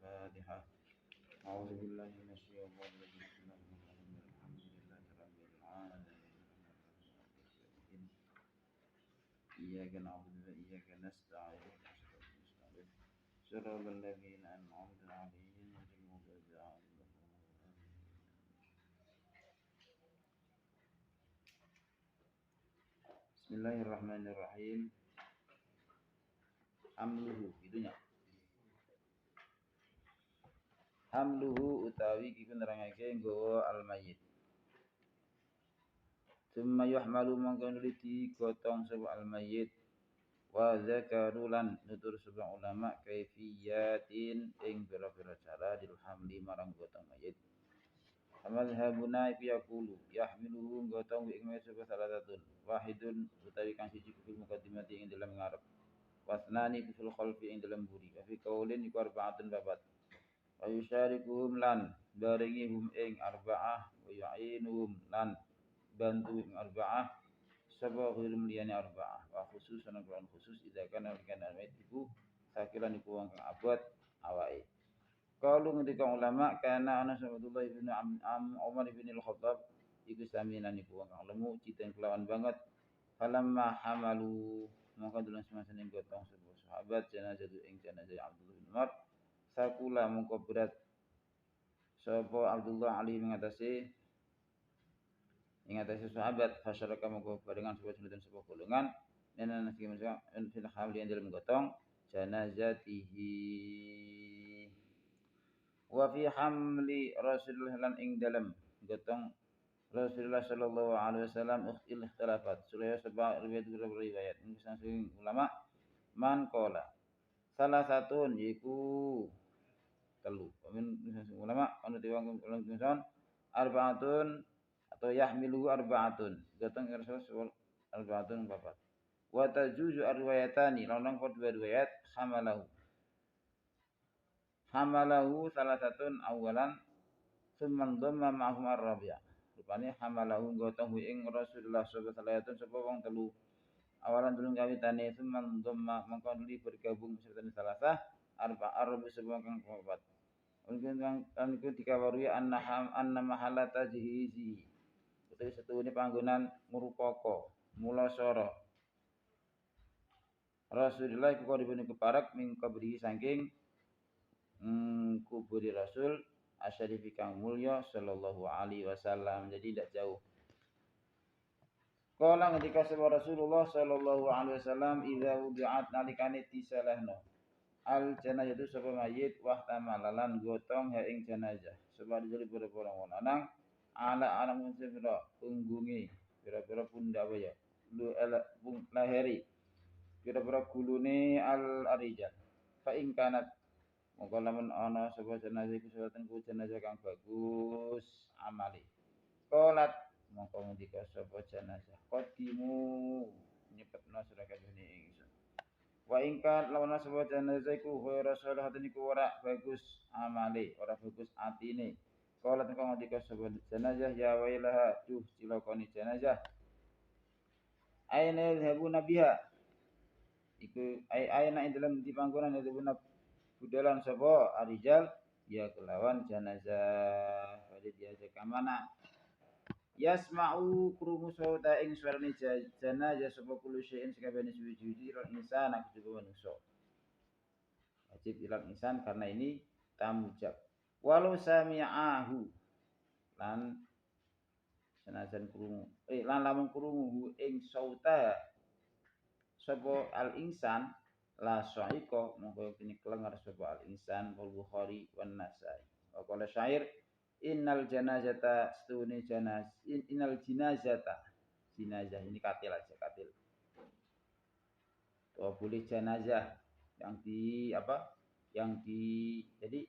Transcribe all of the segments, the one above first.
الفاتحة. أعوذ بالله من الشيطان الرجيم. بسم الله الرحمن الرحيم. الحمد لله رب العالمين. إياك نعبد وإياك نستعين. صراط الذين أنعمت عليهم غير المغضوب عليهم. Bismillahirrahmanirrahim. Hamluhu itunya. Hamluhu utawi iki nerangake nggawa al-mayyit. Summa yuhmalu mangko nuliti gotong sapa al-mayyit wa zakarulan nutur sapa ulama kaifiyatin ing pira-pira cara dilhamli marang gotong mayit. Amalhabuna iku yaqulu yahmiluhu gotong ing mayit sapa salatatun wahidun utawi kang siji fil muqaddimati ing dalam ngarep wasnani fil khalfi ing dalam buri fi qaulin iku arba'atun babat wa yusyarikuhum lan barengihum ing arba'ah wa yu'inuhum lan bantu ing arba'ah sapa ghirum liyane arba'ah wa khususan Al-Qur'an khusus idza kana al-mayt iku sakilan iku wong kang abot awake. Qalu ngendika ulama kana ana Abdullah bin Umar bin Al-Khattab iku saminan iku wong kang lemu citen kelawan banget falamma hamalu maka dalam semasa ning gotong sebuah sahabat jenazah ing jenazah Abdullah bin Umar sakula mongko berat sapa Abdullah alaihi mengatasi sahabat fasyaraka mongko barengan sebuah sunatan sebuah golongan nena nasi manusia fil hamli yang dalam gotong janazatihi wa fi hamli Rasulullah lan ing dalam gotong Rasulullah sallallahu alaihi wasallam ikhtilafat sulaya sebab riwayat ini saking ulama man qala salah satu yiku telu ulama anu diwang arba'atun atau yahmiluhu arba'atun gotong Rasul arba'atun babat wa tajuzu arwayatani lan dua riwayat hamalahu salah satun awalan summan dhamma ma'hum ar-rabi'ah rupane hamalahu gotong ing Rasulullah sallallahu alaihi wasallam sapa wong telu awalan tulung kawitane summan dhamma mangko nuli bergabung serta salasah arba'a sapa kang papat mungkin kan iku dikawarui anna mahalata jihizi utawi setune panggonan murupaka mula sara Rasulullah iku kodipun keparak min kabri saking kuburi Rasul asyarifi kang mulya sallallahu alaihi wasallam. Jadi tidak jauh. Kala ketika sebab Rasulullah sallallahu alaihi wasallam idza wudi'at nalikane disalahno al janazah itu sapa mayit wa tamalalan gotong ha ing janazah sebab dijeli pira-pira wong lanang ala alam sira punggunge pira-pira pundak ya lu laheri pira-pira gulune al arijal fa ing kanat mongko lamun ana sapa jenazah iku salatan ku jenazah kang bagus amali. Qolat mongko ngendika sapa jenazah qadimu nyepetno sira kabehane ingsun. Wa ing kan lamun sapa jenazah iku ora salahatun iku ora bagus amali, ora bagus atine. Qolat mongko ngendika sapa jenazah ya wailaha duh cilakane jenazah. Aina yadhabuna biha iku aina ing dalam di panggonan yadhabuna budalan sapa arijal ya kelawan janazah pada diajak ke mana yasma'u krungu sauta ing suarane janazah sapa kulo syai'in sakabehane suwi-suwi lan insan aku juga manusa wajib ilal insan karena ini tamujab walau sami'ahu lan senajan krungu lan lamun krungu ing sauta sapa al insan la sa'ika mongko kene kelengar sapa al insan wal Bukhari wan Nasai. Wa qala syair innal janazata stuni innal jinazata jenazah ini katil aja katil. Oh boleh jenazah yang di jadi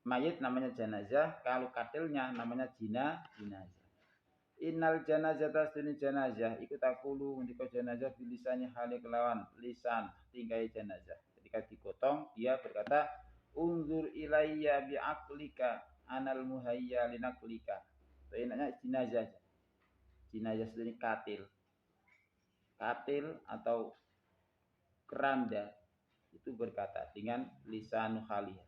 mayit namanya jenazah kalau katilnya namanya jenazah. Innal janazata stuni jenazah iku takulu ngendika jenazah bilisannya hale kelawan lisan tingkai jenazah ketika digotong dia berkata unzur ilayya bi aqlika anal muhayya linaklika itu enaknya jenazah Jinayah ini katil atau keranda itu berkata dengan lisan khalih.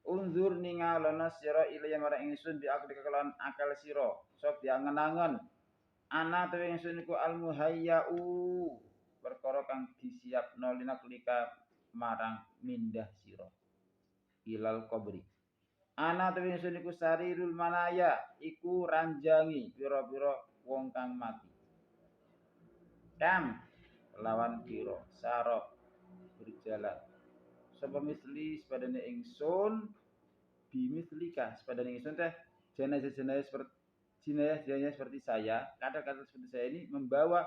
Unzur ningalono sira ilaya marang ingsun bi akli kelawan akal sira. Sok diangen-angen. Ana te ingsun iku al muhayyau perkara kang disiapno linaklika marang mindah sira. Ilal qabri. Ana te ingsun iku sarirul manaya iku ranjangi pira-pira wong kang mati. Kam lawan pira sarok berjalan. Sapa misli sepadane ingsun bimislika sepadane ingsun teh jenazah-jenazah seperti saya, kadang-kadang seperti saya ini membawa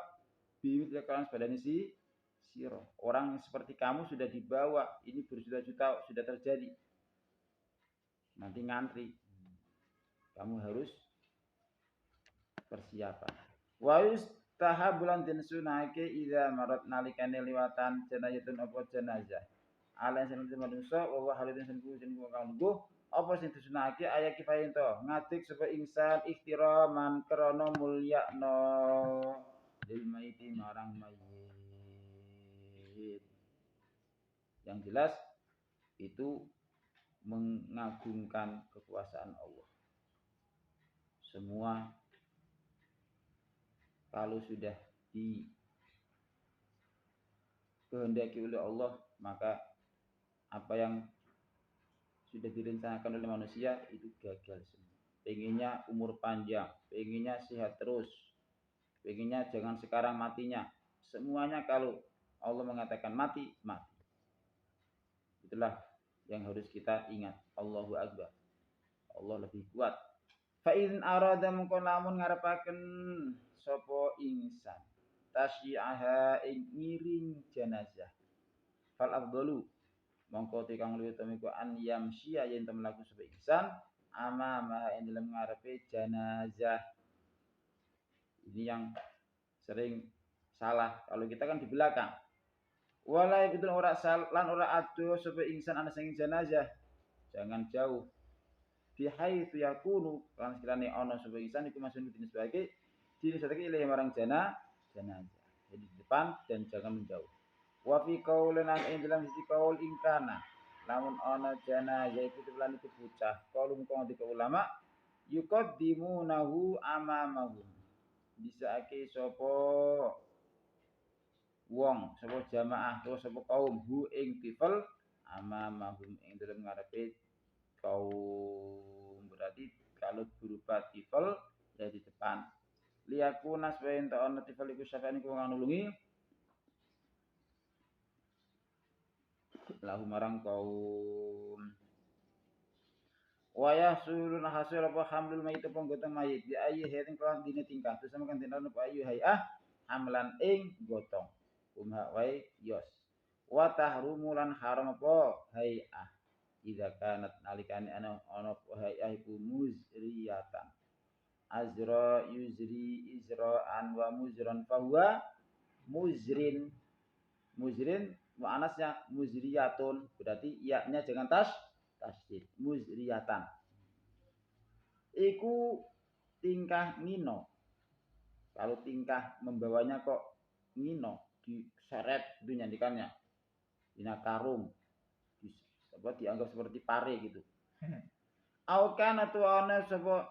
bimislika sepadane si siro. Orang yang seperti kamu sudah dibawa, ini berjuta-juta sudah terjadi. Nanti ngantri. Kamu harus persiapan. Wa yustahabulan den sunake idza marat nalikane liwatan jenazatun apa jenazah. Ala sing manungsa wa halidin sing kang lungguh apa sing disunake aya kifayen to ngadik sapa insan ihtiraman krana mulyakno lil maiti marang mayit. Yang jelas itu mengagungkan kekuasaan Allah. Semua kalau sudah dikehendaki oleh Allah, maka apa yang sudah direncanakan oleh manusia itu gagal semua. Pengennya umur panjang, pengennya sehat terus, pengennya jangan sekarang matinya. Semuanya kalau Allah mengatakan mati, mati. Itulah yang harus kita ingat. Allahu Akbar. Allah lebih kuat. Fa in arada mungkon lamun ngarepaken sapa insan tasyi'aha ing ngiring jenazah. Fal afdalu mongko tikang luwih temiku an yamsya yen tem mlaku sapa insan amama ing dalem ngarepe jenazah. Ini yang sering salah. Kalau kita kan di belakang. Wala itu ora lan ora ado sapa insan ana sing jenazah. Jangan jauh. Bihaitsu yakunu kan sekirane ana sapa insan iku masuk sebagai ilahi marang jenazah. Jadi di depan dan jangan menjauh. Wa fi qaulin ing dalam sisi qaul ingkana lamun ana jenazah iku lan iku bocah qaulun kang di ulama yuqaddimunahu amamahum bisaake sapa wong sapa jamaah terus sapa kaum hu ing tifel amamahum ing dalem ngarepe kaum. Berarti kalau berupa tifel ya di depan liyakuna supaya ento ana tifel iku syafa'an iku nulungi lahu marang kaum. Wa yasulun hasil apa hamlul mayit apa gotong mayit di ayi hatin kelan dine tingkah terus sama kan tindak apa ayu hayah hamlan ing gotong umha wai yos wa tahrumu lan haram apa hayah idza kanat nalikane ana hayah iku muzriyatan azra yuzri izra'an wa muzran fahuwa muzrin mu'anasnya muzriyatun berarti iya-nya jangan tasdid muzriyatan iku tingkah ngino. Kalau tingkah membawanya kok ngino diseret itu nyandikannya dina karung dianggap seperti pare gitu. Aukan atau ana sapa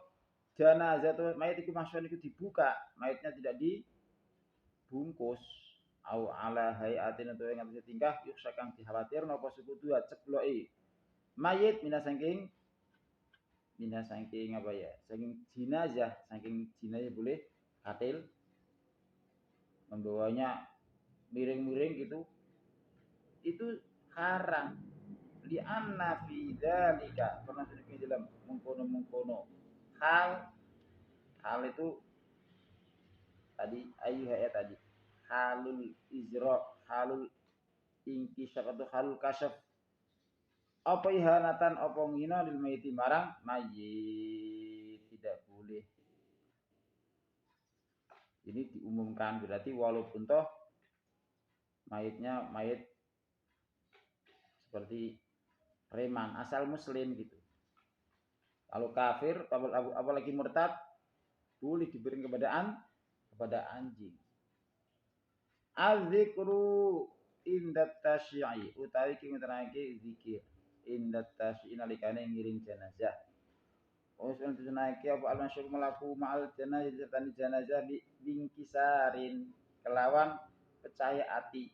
jenazah atau mayit iku maksudnya iku dibuka mayitnya tidak dibungkus au ala hayatin atau yang bisa tingkah yuk sakang dikhawatir napa sekutu cekloki mayit mina saking apa ya saking jenazah boleh katil membawanya miring-miring gitu itu haram li anna fi dzalika pernah sedikit dalam mengkono hal itu tadi ayat tadi halul izra halul inkisaf atau halul kasyaf apa ihanatan apa ngina lil mayiti marang mayit tidak boleh. Ini diumumkan berarti walaupun toh mayitnya mayit seperti preman asal muslim gitu. Kalau kafir apalagi murtad boleh diberi kepada anjing. Az-zikru indat tasyi'i utawi ki ngeterake zikir indat tasyi'i nalikane ngiring jenazah. Usul tunaiké apa al-masyhur melaku ma'al jenazah serta jenazah bingkisarin kelawan percaya hati.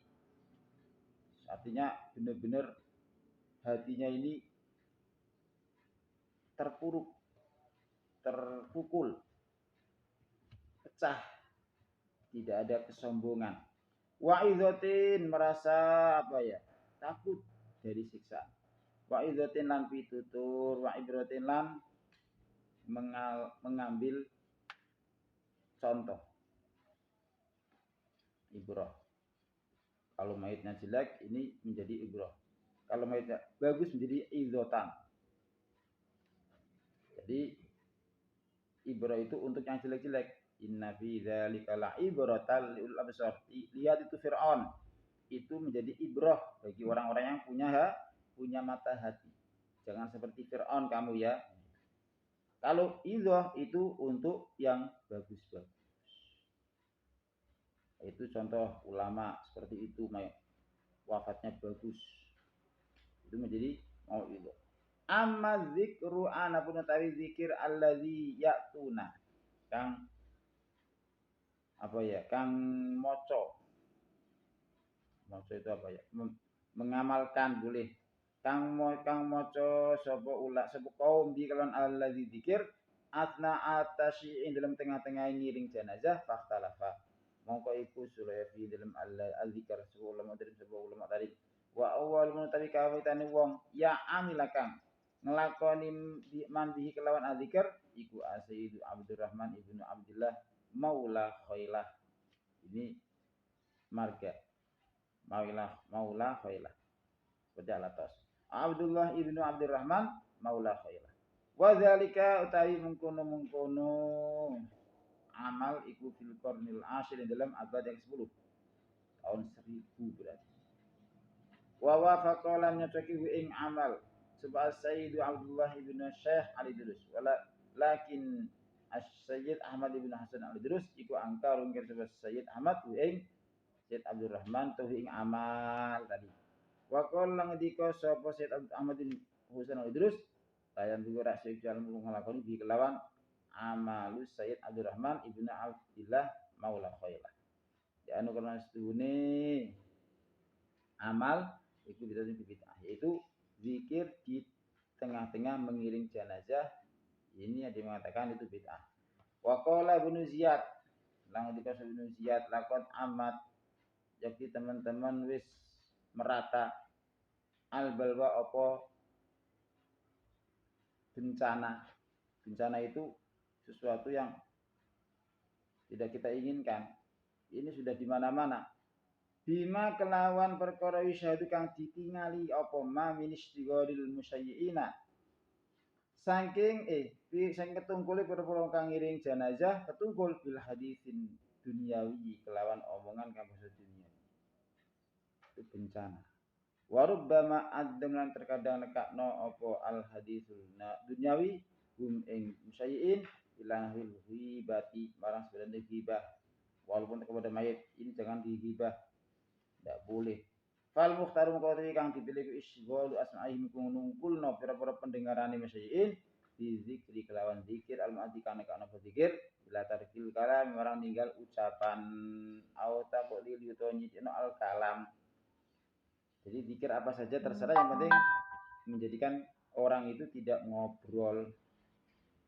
Artinya benar-benar hatinya ini terpuruk, terpukul, pecah, tidak ada kesombongan. Wa'izotin merasa takut dari siksa. Wa'izotin lan pitutur, wa'ibratin lan mengambil contoh. Ibrah. Kalau mayitnya jelek ini menjadi ibrah. Kalau mayitnya bagus menjadi izotan. Jadi ibrah itu untuk yang jelek-jelek. Inna fi dzalika la'ibratan liul absar. Lihat itu Firaun. Itu menjadi ibrah bagi orang-orang yang punya mata hati. Jangan seperti Firaun kamu ya. Kalau idzah itu untuk yang bagus-bagus. Itu contoh ulama seperti itu, wafatnya bagus. Itu menjadi mau idzah. Amma dzikru anapun utawi zikir allazi ya'tuna. Kang Kang moco. Moco itu mengamalkan boleh. Kang moco sapa kaum di kalan allazi zikir atna atasyi'in dalam tengah-tengah ngiring jenazah fahtalafa. Mongko iku sulaya fi dalam al-zikr ulama dari sebuah ulama tadi. Wa awal mutawi kawitane wong ya amilakang ngelakoni man bihi kelawan adzikr iku Sayyidu Abdurrahman ibnu Abdullah Maula Khailah. Ini marga Maula Khailah. Seperti alatos. Abdullah ibnu Abdurrahman Maula Khailah. Wa dzalika utawi mengkono amal iku fil qarnil asyir dalam abad yang 10. Tahun 1000 berarti. Wa wafaqa lam nyataki ing amal sebab Sayyidu Abdullah ibn Syekh Ali Durus lakin Sayyid Ahmad ibn Hasan Ali Durus iku angka rungkir sebab Sayyid Ahmad ing Sayyid Abdurrahman tuh ing amal tadi. Wa qala ngendika sapa Sayyid Ahmad bin Hasan Ali Durus layan juga rasyid jalan nglakoni bi kelawan amalus Sayyid Abdurrahman ibnu Abdillah Maula Khailah. Ya anu karena stune amal itu bisa disebut bid'ah, yaitu zikir di tengah-tengah mengiring jenazah. Ini yang mengatakan itu bid'ah. Wa qala Ibnu Ziyad, lang dikasih Ibnu Ziyad lakon amat. Jadi teman-teman wis merata al balwa apa bencana. Bencana itu sesuatu yang tidak kita inginkan. Ini sudah di mana-mana. Bima kelawan perkara wisyadu kang ditingali apa ma ministigoril musayyiina. Saking saking ketungkule para kang ngiring jenazah ketungkul bil hadisin duniawi kelawan omongan kang basa dunia. Itu bencana. Warubbama adem lan terkadang nekakno apa al hadisul duniawi ing musayyiin ilahil ghibati marang sebenarnya ghibah. Walaupun kepada mayit ini jangan digibah. Tidak boleh. Fal mukhtarum qawli kang dipilih isghalu asma'ihim nungkulna pira-pira pendengarane masyiin di zikri kelawan zikir al-ma'di kana kana zikir bila tarkil kalam orang ninggal ucapan au taqlil yutonyi al kalam. Jadi zikir apa saja terserah, yang penting menjadikan orang itu tidak ngobrol.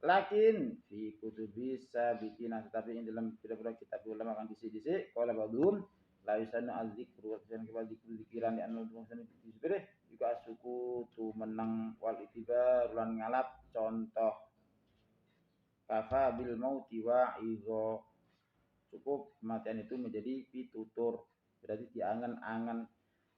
Lakin fi kutubis sabiqina, tetapi yang dalam pira-pira kitab ulama kan disi-disi qala ba'dhum la yusanu az-zikru wa yusanu zikiran anu tulisan itu sebenarnya juga suku tu menang wal itibar lan ngalap contoh kafa bil mauti wa izo, cukup kematian itu menjadi pitutur, berarti diangan-angan.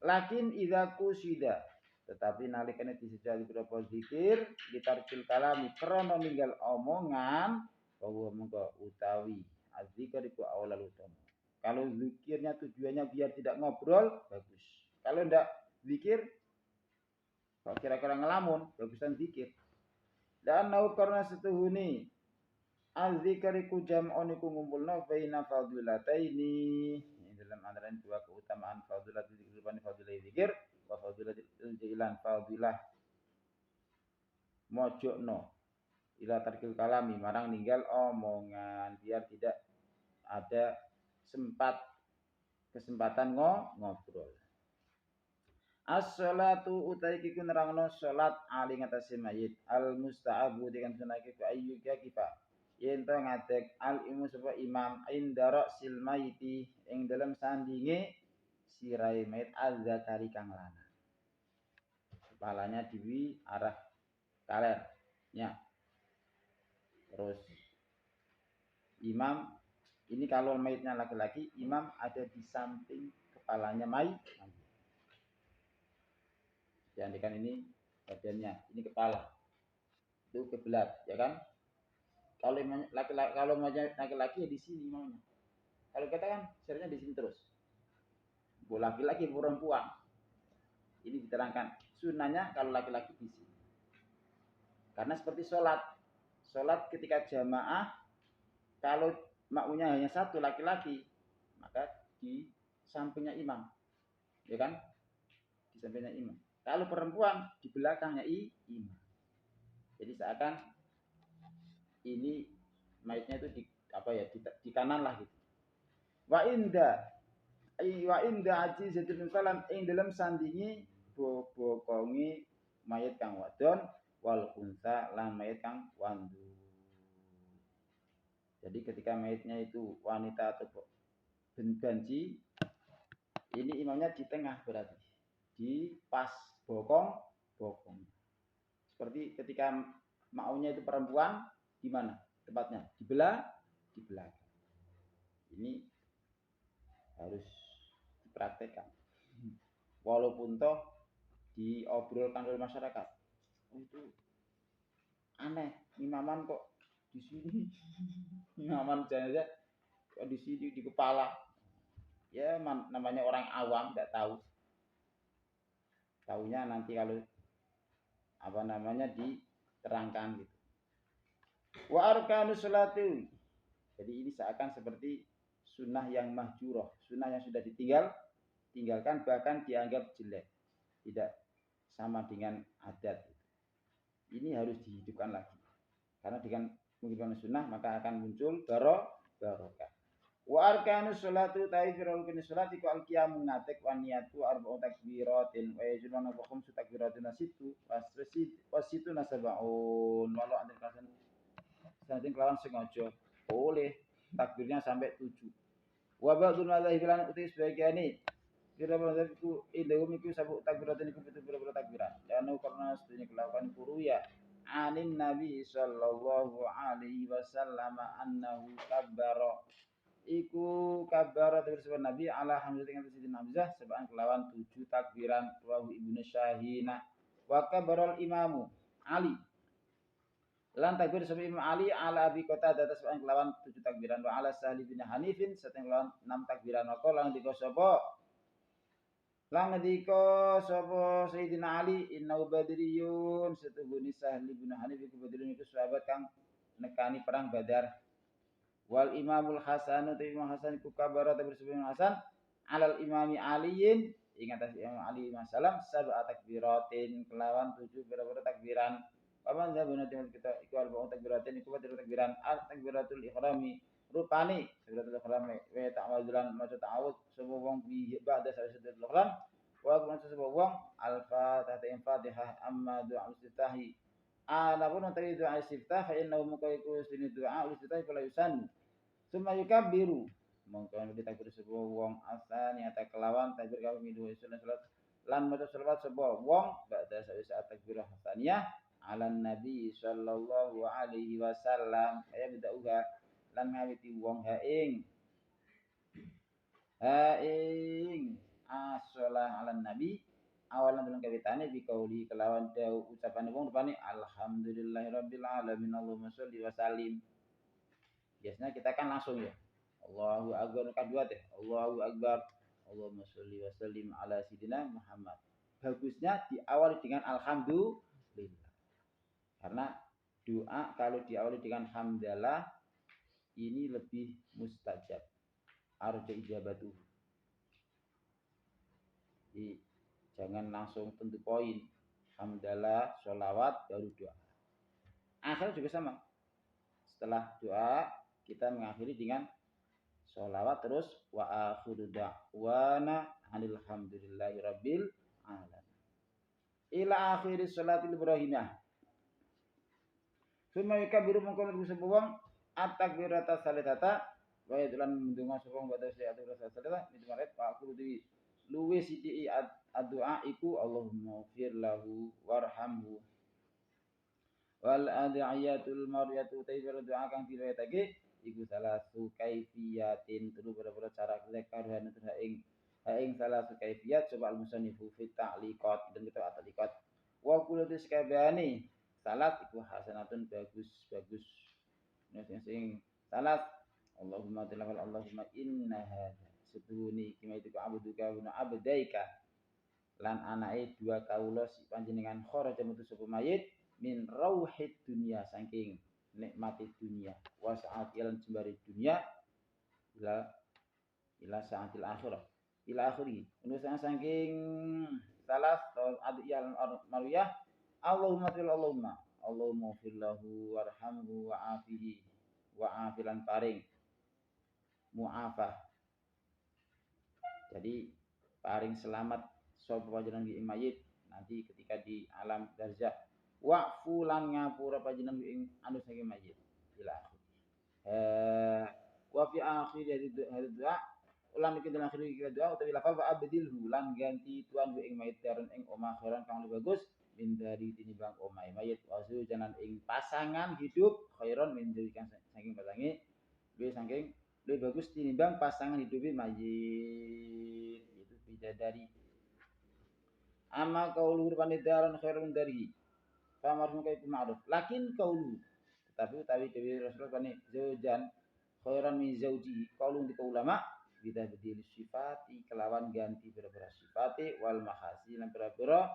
Lakin idza kusida, tetapi nalikane disejali berapa zikir ditarkil kalami krana ninggal omongan bahwa mengko utawi az-zikr iku aulal utama. Kalau zikirnya tujuannya biar tidak ngobrol, bagus. Kalau ndak zikir, kira-kira ngelamun, bagusan zikir. Dan karena setuhuni Al-dzikriku jam'un iku ngumpulna baina fadilataini dalam antara dua keutamaan fadilatul zikir fadilah zikir wa fadilatul jailan fadilah mojokno ila tarkil kalami marang ninggal omongan biar tidak ada kesempatan ngobrol. As-sholatu utai kiku nerangno sholat ali ngatasi mayit al musta'abu dengan sunah kiku ayyuka kifa yen to ngadeg al imu sapa imam indara sil mayiti ing dalam sandinge sirai mayit az-zakari kang lanang kepalanya diwi arah kalernya terus imam ini kalau mayitnya laki-laki imam ada di samping kepalanya mayit. Diandikan ini badannya, ini kepala, itu kiblat, ya kan? Kalau laki-laki ya di sini maunya. Kalau kita kan sebenarnya di sini terus. Laki-laki perempuan. Ini diterangkan sunnahnya kalau laki-laki di sini. Karena seperti sholat ketika jamaah kalau makmunya hanya satu laki-laki maka di sampingnya imam, ya kan? Di sampingnya imam. Kalau perempuan di belakangnya imam. Jadi seakan ini mayitnya itu di kanan lah gitu. Wa inda aji zaitun salam ing dalam sandingi bokongi mayit kang wadon wal unsa lan mayit kang wandu. Jadi ketika mayitnya itu wanita atau banci ini imamnya di tengah berarti. Di pas bokong. Seperti ketika maunya itu perempuan di mana tempatnya? Di belakang. Ini harus dipraktekkan. Walaupun toh diobrolkan oleh masyarakat. Itu aneh, imaman kok di sini. Imaman jenazah kok di sini di kepala. Ya namanya orang awam enggak tahu. Taunya nanti kalau diterangkan gitu. Wa arkanus sholati. Jadi ini seakan seperti sunnah yang mahjurah, sunnah yang sudah tinggalkan bahkan dianggap jelek. Tidak sama dengan adat. Ini harus dihidupkan lagi. Karena dengan menghidupkan sunnah maka akan muncul barokah. Wa arkanus sholatu ta'ifirul kuni sholati ku al-qiyamu ngatek wa niyatu arba'u takbiratin wa yajulana wa khumsu takbiratin nasitu wasitu nasaba'un walau antil kasan santin kelawan sengaja boleh takbirnya sampai 7 wa ba'dul madzhab lan uti sebagiane kira madzhab iku indahum iku sabuk takbiratin iku betul-betul takbiran dan karena sedunia kelakuan kuruya anin nabi sallallahu alaihi wasallam annahu kabbara iku kabar tersebut Nabi ala hamdatin Sayyidina Hamzah sebab kelawan 7 takbiran rawu Ibnu Syahina wa kabarul imamu Ali lan takbir sebab Imam Ali ala Abi Qatadah sebab kelawan 7 takbiran wa ala Sahli bin Hanifin seteng kelawan 6 takbiran wa qala ndika sapa Sayyidina Ali innahu badriyun setuhuni Sahli bin Hanif iku badriyun iku sahabat kang nekani perang Badar. Wal imamul Hasan atau Imam Hasan iku kabara bersebut Imam Hasan alal imami aliyin ing atas Imam Ali masalam sab'a takbiratin kelawan 7 berapa takbiran. Paman zabuna kita iku al takbiratin iku takbiran al takbiratul ikhrami rupani takbiratul ikhrami wa ta'awudzan maca ta'awudz sapa wong bi ba'da takbiratul ihram wa maca sapa wong al-fatihah amma du'a istiftah Adapun tadi doa istiftah fa innahu muqayyidu sini doa istiftah fala yusan. Summa yukabbiru. Mongko ditakbir sebuah wong asani ata kelawan takbir kami dua sunah salat lan maca selawat sebuah wong ba'da saat takbir hasaniyah ala nabi sallallahu alaihi wasallam aya bidauha lan ngawiti wong haing as-shalah ala nabi awalan dalam kawitane bikauli kelawan dawuh ucapan wong rupane alhamdulillahirabbil alamin Allahumma sholli wa sallim. Biasanya kita kan langsung ya. Allahu akbar kedua deh. Allahu akbar. Allahumma sholli wa sallim ala sayidina Muhammad. Bagusnya diawali dengan alhamdulillah. Karena doa kalau diawali dengan hamdalah ini lebih mustajab. Arja ijabatuh. Jadi jangan langsung tentu poin. Hamdalah, sholawat, baru doa. Akhir juga sama. Setelah doa kita mengakhiri dengan sholawat terus wa akhiru da'wana alhamdulillahi rabbil alamin. Ila akhiri sholatil ibrahimah. Suma yakabiru mongko lebu sapa wong at-takbirata salatata wa yadlan mendunga sapa wong badhe salatata salatata itu maret wa aku di luwe sithik doa iku Allahumma fir lahu warhamhu wal adiyatul mariyatu tayyibur doa kang diriwayatake iku salasu kaifiyatin telu beberapa cara zakaruhan ing salasu kaifiyat coba al-musannifu fi ta'liqat dan kita ta'liqat wa kullu kabehane salat iku hasanatun bagus sing salat Allahumma tilawal Allahumma inna hadza setuhuni kima itu abduka wa abdaika lan anake dua kaula si panjenengan kharaja metu sapa mayit min rauhid dunya saking nikmati dunia wa sa'atil jembari dunia ila sa'atil akhirah ila akhiri unusan saking salas adiyal mariyah Allahumma fil Allahumma fir lahu warhamhu wa'afihi wa'afilan paring mu'afah. Jadi paring selamat sapa panjenengan ing mayit nanti ketika di alam barzakh. Wa'fu lan ngapura panjenengan ing anu saking mayit. Ila akhir. Wa fi akhir hadhihi doa ulang iki dalam akhir iki doa utawi lafal fa abdilhu lan ganti tuan ing mayit darun ing omah khairan kang luwih bagus min dari tinimbang omahe mayit wasu janan ing pasangan hidup khairon min dari saking pasange luwih saking luwih bagus tinimbang pasangan hidup mayit itu bidadari amma qaulu panidaran khairon dari famarhum kaitu ma'ruf lakin qaulu tetapi utawi dewi Rasulullah pani zaujan khairan min zauji qaulun di ulama kita berdiri sifati kelawan ganti beberapa sifati wal mahasi lan beberapa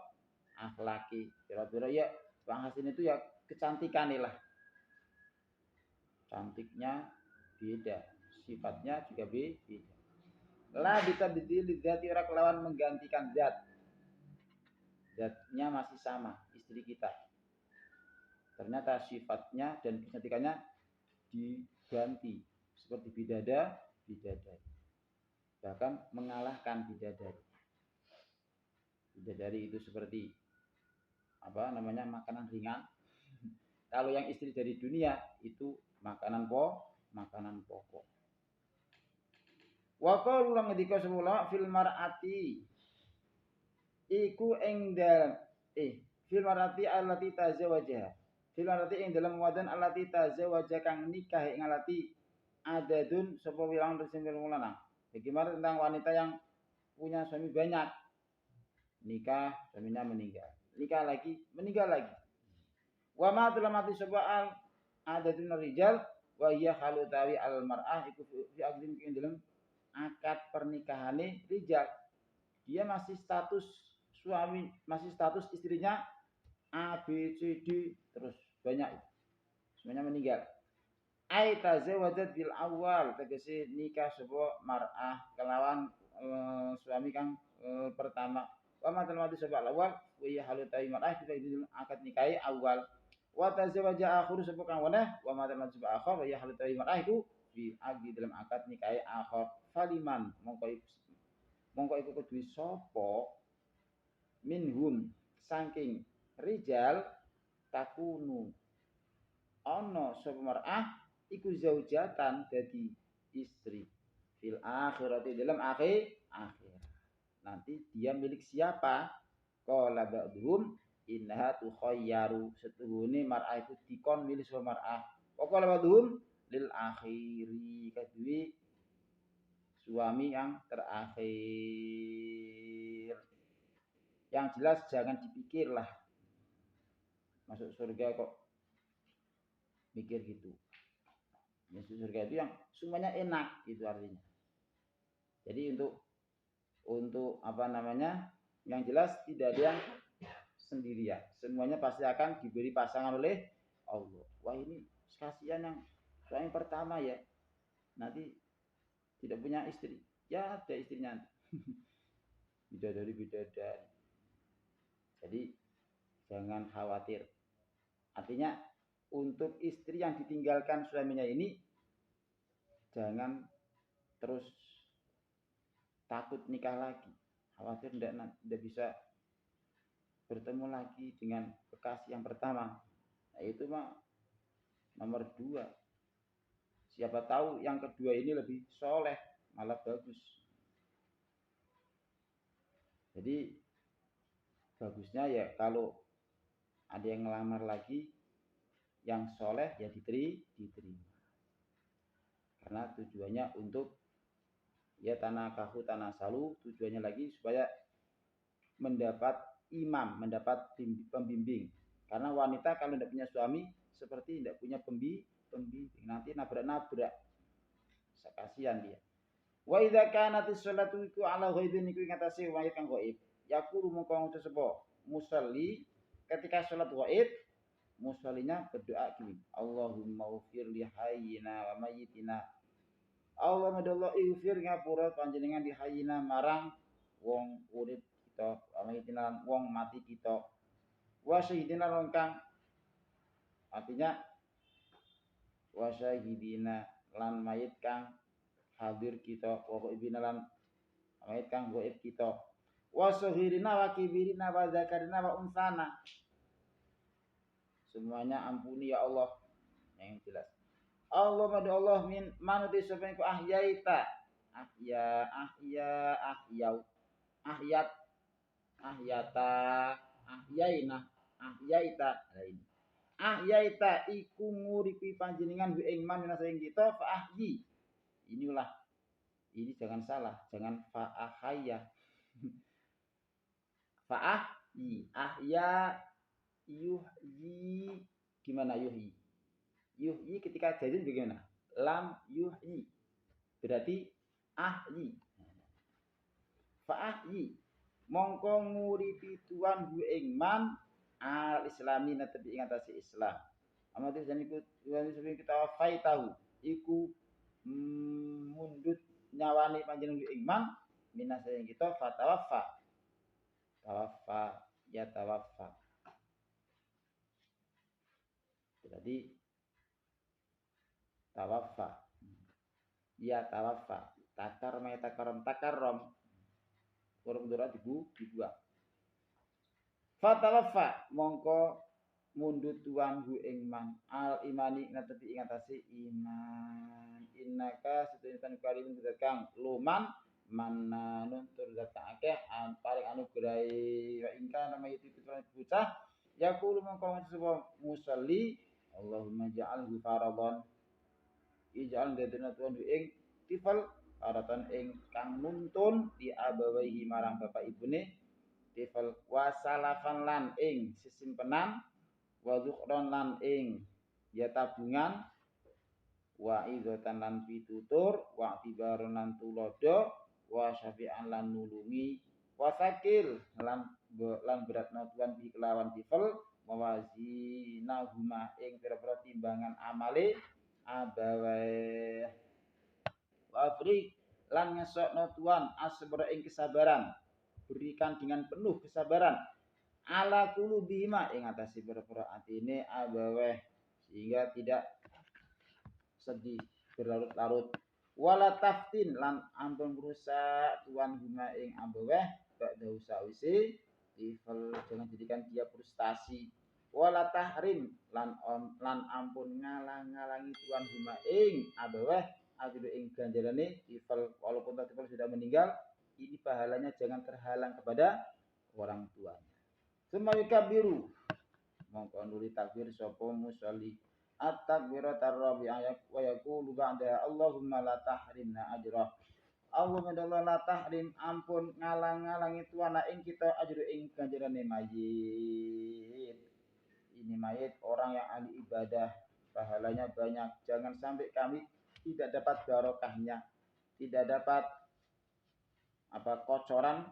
akhlaki kira-kira ya bahasin itu ya kecantikan lah cantiknya beda sifatnya juga beda lah bisa berdiri zati ora kelawan menggantikan zatnya masih sama istri kita ternyata sifatnya dan kecantikannya diganti seperti bidadari bahkan mengalahkan bidadari itu seperti apa namanya makanan ringan. Kalau yang istri dari dunia itu makanan pokok. Wa qalu lan ngendika semula fil mar'ati iku ing dalem fil mar'ati allati tazawajaha. Fil mar'ati ing dalem wadan allati tazawaja kang nikah ing allati adadun sapa wilang sing lanang. Bagaimana tentang wanita yang punya suami banyak nikah suaminya meninggal nikah lagi meninggal lagi wa ma telah mati seba'al adatun rijal wa hiya khalutawi al mar'ah iku fi aqdim ing dalem akad pernikahane rijal dia masih status suami masih status istrinya A B C D terus banyak semuanya meninggal ai tazawajat bil awal tegese nikah sapa mar'ah kelawan suami kang pertama wa matal mati sebab awal wa ya halutai mar'ah kita itu akad nikahi awal wa tazawaja akhir sebab kang weneh wa matal mati sebab akhir wa ya halutai mar'ah itu fi agi dalam akad nikahi akhir faliman mongko iku kudu sapa minhum saking rijal takunu ana sapa mar'ah iku zaujatan dadi istri fil akhirati dalam akhir nanti dia milik siapa qala ba'dhum innaha tukhayyaru setuhune mar'ah itu dikon milik sapa mar'ah qala ba'dhum lil akhiri kadwi suami yang terakhir yang jelas jangan dipikirlah masuk surga kok mikir gitu masuk surga itu yang semuanya enak itu artinya jadi untuk apa namanya yang jelas tidak ada yang sendirian semuanya pasti akan diberi pasangan oleh Allah wah ini kasihan yang pertama ya nanti tidak punya istri. Ya ada istrinya. Bidadari. Jadi jangan khawatir. Artinya untuk istri yang ditinggalkan suaminya ini jangan terus takut nikah lagi. Khawatir tidak bisa bertemu lagi dengan kekasih yang pertama. Nah, itu mah nomor 2. Siapa tahu yang kedua ini lebih soleh, malah bagus. Jadi bagusnya ya kalau ada yang ngelamar lagi yang soleh ya diterima. Karena tujuannya untuk ya tanah salu, tujuannya lagi supaya mendapat imam, mendapat pembimbing. Karena wanita kalau tidak punya suami seperti tidak punya pembimbing, nanti nabrak-nabrak. Kasihan dia. Wa idza kanatis sholatu iku ala ghaibin iku ngatasi wayat kang ghaib. Yaqulu mongko ngucap sapa musalli ketika salat ghaib, musallinya berdoa gini. Allahumma ufir li hayyina wa mayyitina. Allah madallah ighfir ngapura panjenengan di hayyina marang wong urip kita, wa mayyitina wong mati kita. Wa syahidina kang artinya wa syahidina lan mayit kang hadir kita, wa ibina lan mayit kang gaib kita, wa sahirina wa kibirina wa zakarina wa unsana. Semuanya ampuni ya Allah. Yang jelas Allah madu Allah min manuti sapa iku ahyaita ahyau ahyat ahyata ahyaina ahyaita lain ahyaita iku nguripi panjenengan bi ing man ing kita fa ahyi. Inilah ini jangan salah, jangan fa'ahaya. Fa'ahyi, ahya yuhyi. Gimana yuhyi? Yuhyi ketika jazim bagaimana? Lam yuhyi. Berarti ahyi. Fa'ahyi. Mongko nguripi tuan bu ingman al islami natebi ing atase Islam. Amatis dan ikut tuan sebelum kita wafai tahu. Iku mundut nyawani panjenengan bu ingman minas yang kita fatawaffa. Tawaffa ya tawaffa. Jadi tawaffa ya tawaffa takarom kurang dura dibuang fatawaffa mongko mundut tuan hu ingman al imani ngatepi ingatasi iman innaka sedemikian kalimun kang luman mananun tur zat akeh paling anugrahi wa ingka nama itu bocah yaqulu mongko sapa musalli Allahumma ja'alhu faradan ij'al dadana tuan ing tifal faratan ing kang nuntun di abawaihi marang bapak ibune tifal wasalafan lan ing sisimpenan wa zukhran lan ing ya tabungan wa idzatan lan pitutur wa tibaron lan tulodo wa syafi'an lan nulungi wa sakil lan beratna tuan bi kelawan tifal mawazina huma ing pira-pira timbangan amale abawae wafrik lan ngesokno tuan asbara ing kesabaran berikan dengan penuh kesabaran ala qulubihima ing atase pira-pira atine abawae sehingga tidak sedih berlarut-larut wala taftin lan ampun rusak tuan huma ing abawae ba'da usawisi tifal jangan jadikan dia frustasi wala tahrim lan ampun ngalang-ngalangi tuan huma ing abaweh ajru ing ganjarane tifal walaupun tifal sudah meninggal ini pahalanya jangan terhalang kepada orang tuanya. Semayuka biru mongko nuli takbir sapa musolli at-takbiratar rabi'ah wa yaqulu ba'da Allahumma la tahrimna ajrah Allahumma la tahrim ampun ngalang-ngalangi tuana ing kita ajru ing ganjarane mayit. Ini mayit orang yang ahli ibadah, pahalanya banyak. Jangan sampai kami tidak dapat barokahnya, tidak dapat kocoran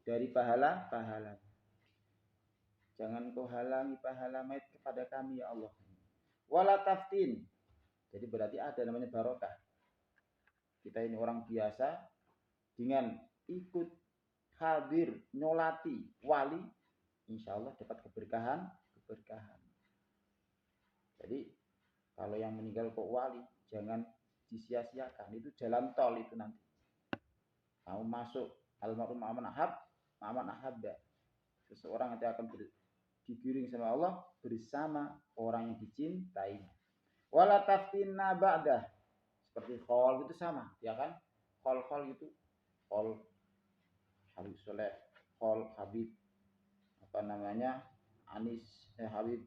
dari pahala. Jangan kau halangi pahala mayit kepada kami ya Allah. Wala taftin. Jadi berarti ada namanya barokah. kita ini orang biasa, dengan ikut hadir nyolati wali, insya Allah dapat keberkahan. Jadi kalau yang meninggal kok wali, jangan disia-siakan. Itu jalan tol itu nanti. Kamu masuk almarhum aman ahabda. Seseorang nanti akan digiring sama Allah bersama orang yang dicintai. Wala taftinna ba'dah. Seperti khol itu sama, ya kan? Khol gitu. Khol Habib Soleh, khol Habib apa namanya? Anis Habib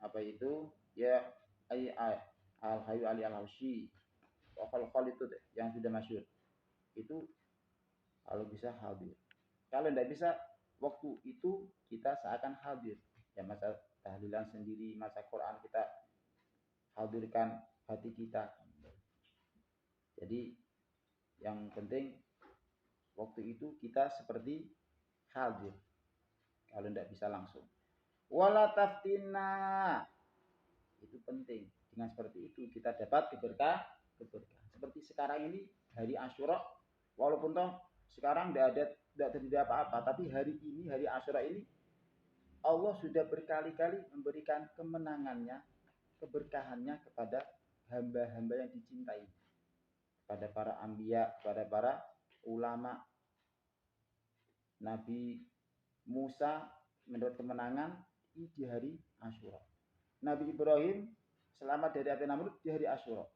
apa itu? Ya Al Hayyu Ali Al Hausi. Khol itu deh, yang sudah masyhur. Itu kalau bisa hadir. Kalau tidak bisa, waktu itu kita seakan hadir. Ya masa tahlilan sendiri, masa Quran kita hadirkan hati kita. Jadi yang penting waktu itu kita seperti hadir. Kalau tidak bisa langsung. Wala taftina. Itu penting. Dengan seperti itu kita dapat keberkahan. Seperti sekarang ini hari Asyura, walaupun toh sekarang tidak terjadi apa-apa, tapi hari ini, hari Asyura ini, Allah sudah berkali-kali memberikan kemenangannya, keberkahannya kepada hamba-hamba yang dicintai, kepada para anbiya, kepada para ulama. Nabi Musa mendapat kemenangan di hari Asyura. Nabi Ibrahim selamat dari api Namrud di hari Asyura.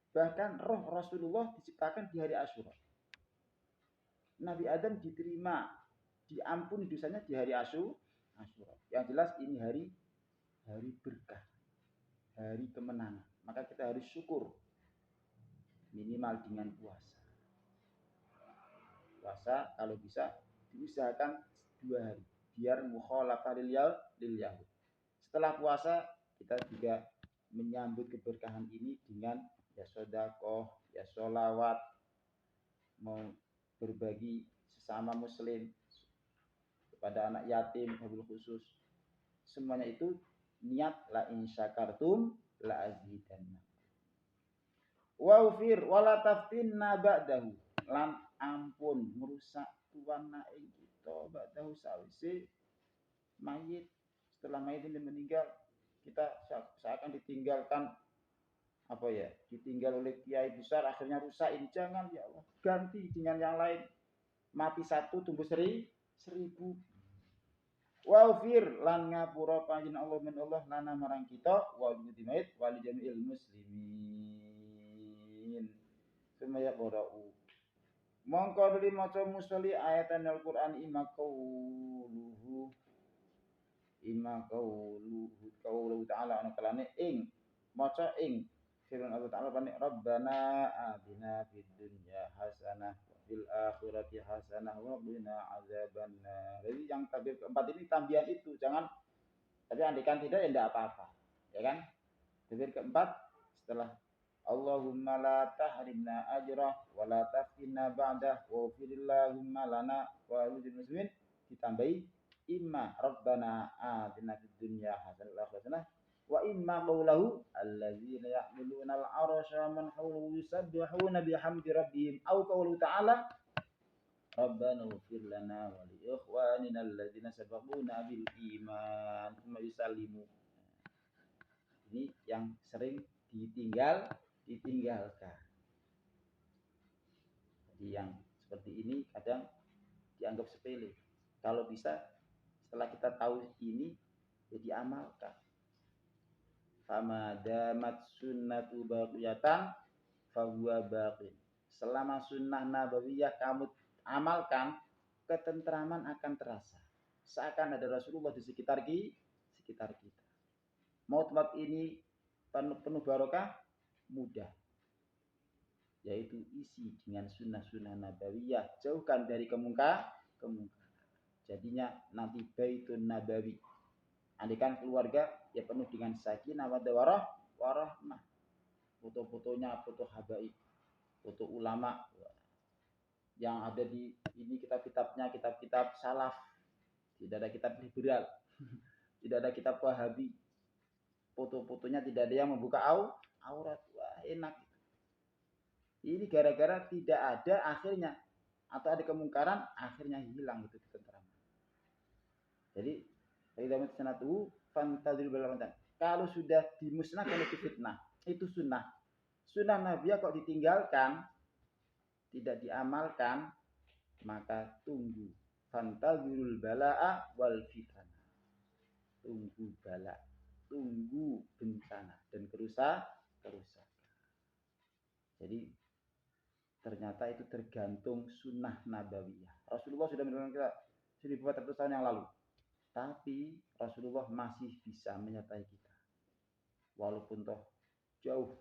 Bahkan roh Rasulullah diciptakan di hari Asyura. Nabi Adam diterima, diampuni dosanya di hari Asyura. Yang jelas ini hari berkah, hari kemenangan. Maka kita harus syukur minimal dengan puasa. Puasa kalau bisa diusahakan 2 hari biar mukhalafah lil yahud. Setelah puasa kita juga menyambut keberkahan ini dengan ya sedekah, ya sholawat, mau berbagi sesama muslim, kepada anak yatim, wabil khusus. Semuanya itu niat la in syakartum la azidanna. Wa'fir wala taftinna ba'dahu. Lan ampun merusak tuana ing kita ba'dahu sawise mayit. Setelah mayit ini meninggal, kita seakan ditinggalkan ditinggal oleh kiai besar, akhirnya rusak ini. Jangan ya Allah, ganti dengan yang lain. Mati 1 tumbuh 1000. Wa'fir lan ngapura panjenengan Allah min Allah lana marang kita wal mudimait wal jami'il muslimin. Sumaya qara'u. Mongko nuli maca musolli ayatan Al-Qur'an ima qauluhu ta'ala ana kalane ing maca ing firman Allah Ta'ala panik Rabbana atina fid dunya hasanah wa fil akhirati hasanah wa qina azabannar. Jadi yang takbir keempat ini tambahan itu, jangan tapi andikan tidak ya tidak apa-apa. Ya kan? Takbir keempat setelah Allahumma la tahrimna ajrah wa la taftinna ba'dah wa firillahumma lana wa lil muslimin ditambahi imma Rabbana atina fid dunya hasanah wa hasanah wa imma qawluhu alladzina ya'maluna al-'arsha man hawlahu yusabbihuna bihamdi rabbihim aw qawluhu ta'ala Rabbana ighfir lana wa li ikhwanina alladzina sabaquna bil iman thumma yusallimu. Ini yang sering ditinggalkan. Jadi yang seperti ini kadang dianggap sepele. Kalau bisa setelah kita tahu ini jadi amalkan. Fama damat sunnatu baqiyatan fahuwa baqin. Selama sunnah nabawiyah kamu amalkan, ketentraman akan terasa. Seakan ada Rasulullah di sekitar kita. Mau tempat ini penuh barokah, mudah. Yaitu isi dengan sunnah-sunnah nabawiyah, jauhkan dari kemungkaran. Jadinya nanti baitun nabawi. Andikan keluarga ya penuh dengan sakinah wa warahmah. Foto-fotonya foto habaib, foto ulama yang ada di ini kitab-kitabnya kitab-kitab salaf. Tidak ada kitab liberal. Tidak ada kitab Wahabi. Foto-fotonya tidak ada yang membuka aurat. Wah, enak. Ini gara-gara tidak ada akhirnya atau ada kemungkaran akhirnya hilang itu ketentraman. Jadi idza sanatu fantazil balaghatan. Kalau sudah dimusnahkan itu fitnah, itu sunnah. Sunnah Nabi kok ditinggalkan, tidak diamalkan, maka tunggu fantazilul balaa wal fitnah. Tunggu bala, tunggu bencana dan kerusakan. Jadi ternyata itu tergantung sunnah nabawiyah. Rasulullah sudah menurunkan kita 1400 tahun yang lalu. Tapi Rasulullah masih bisa menyertai kita. Walaupun toh jauh.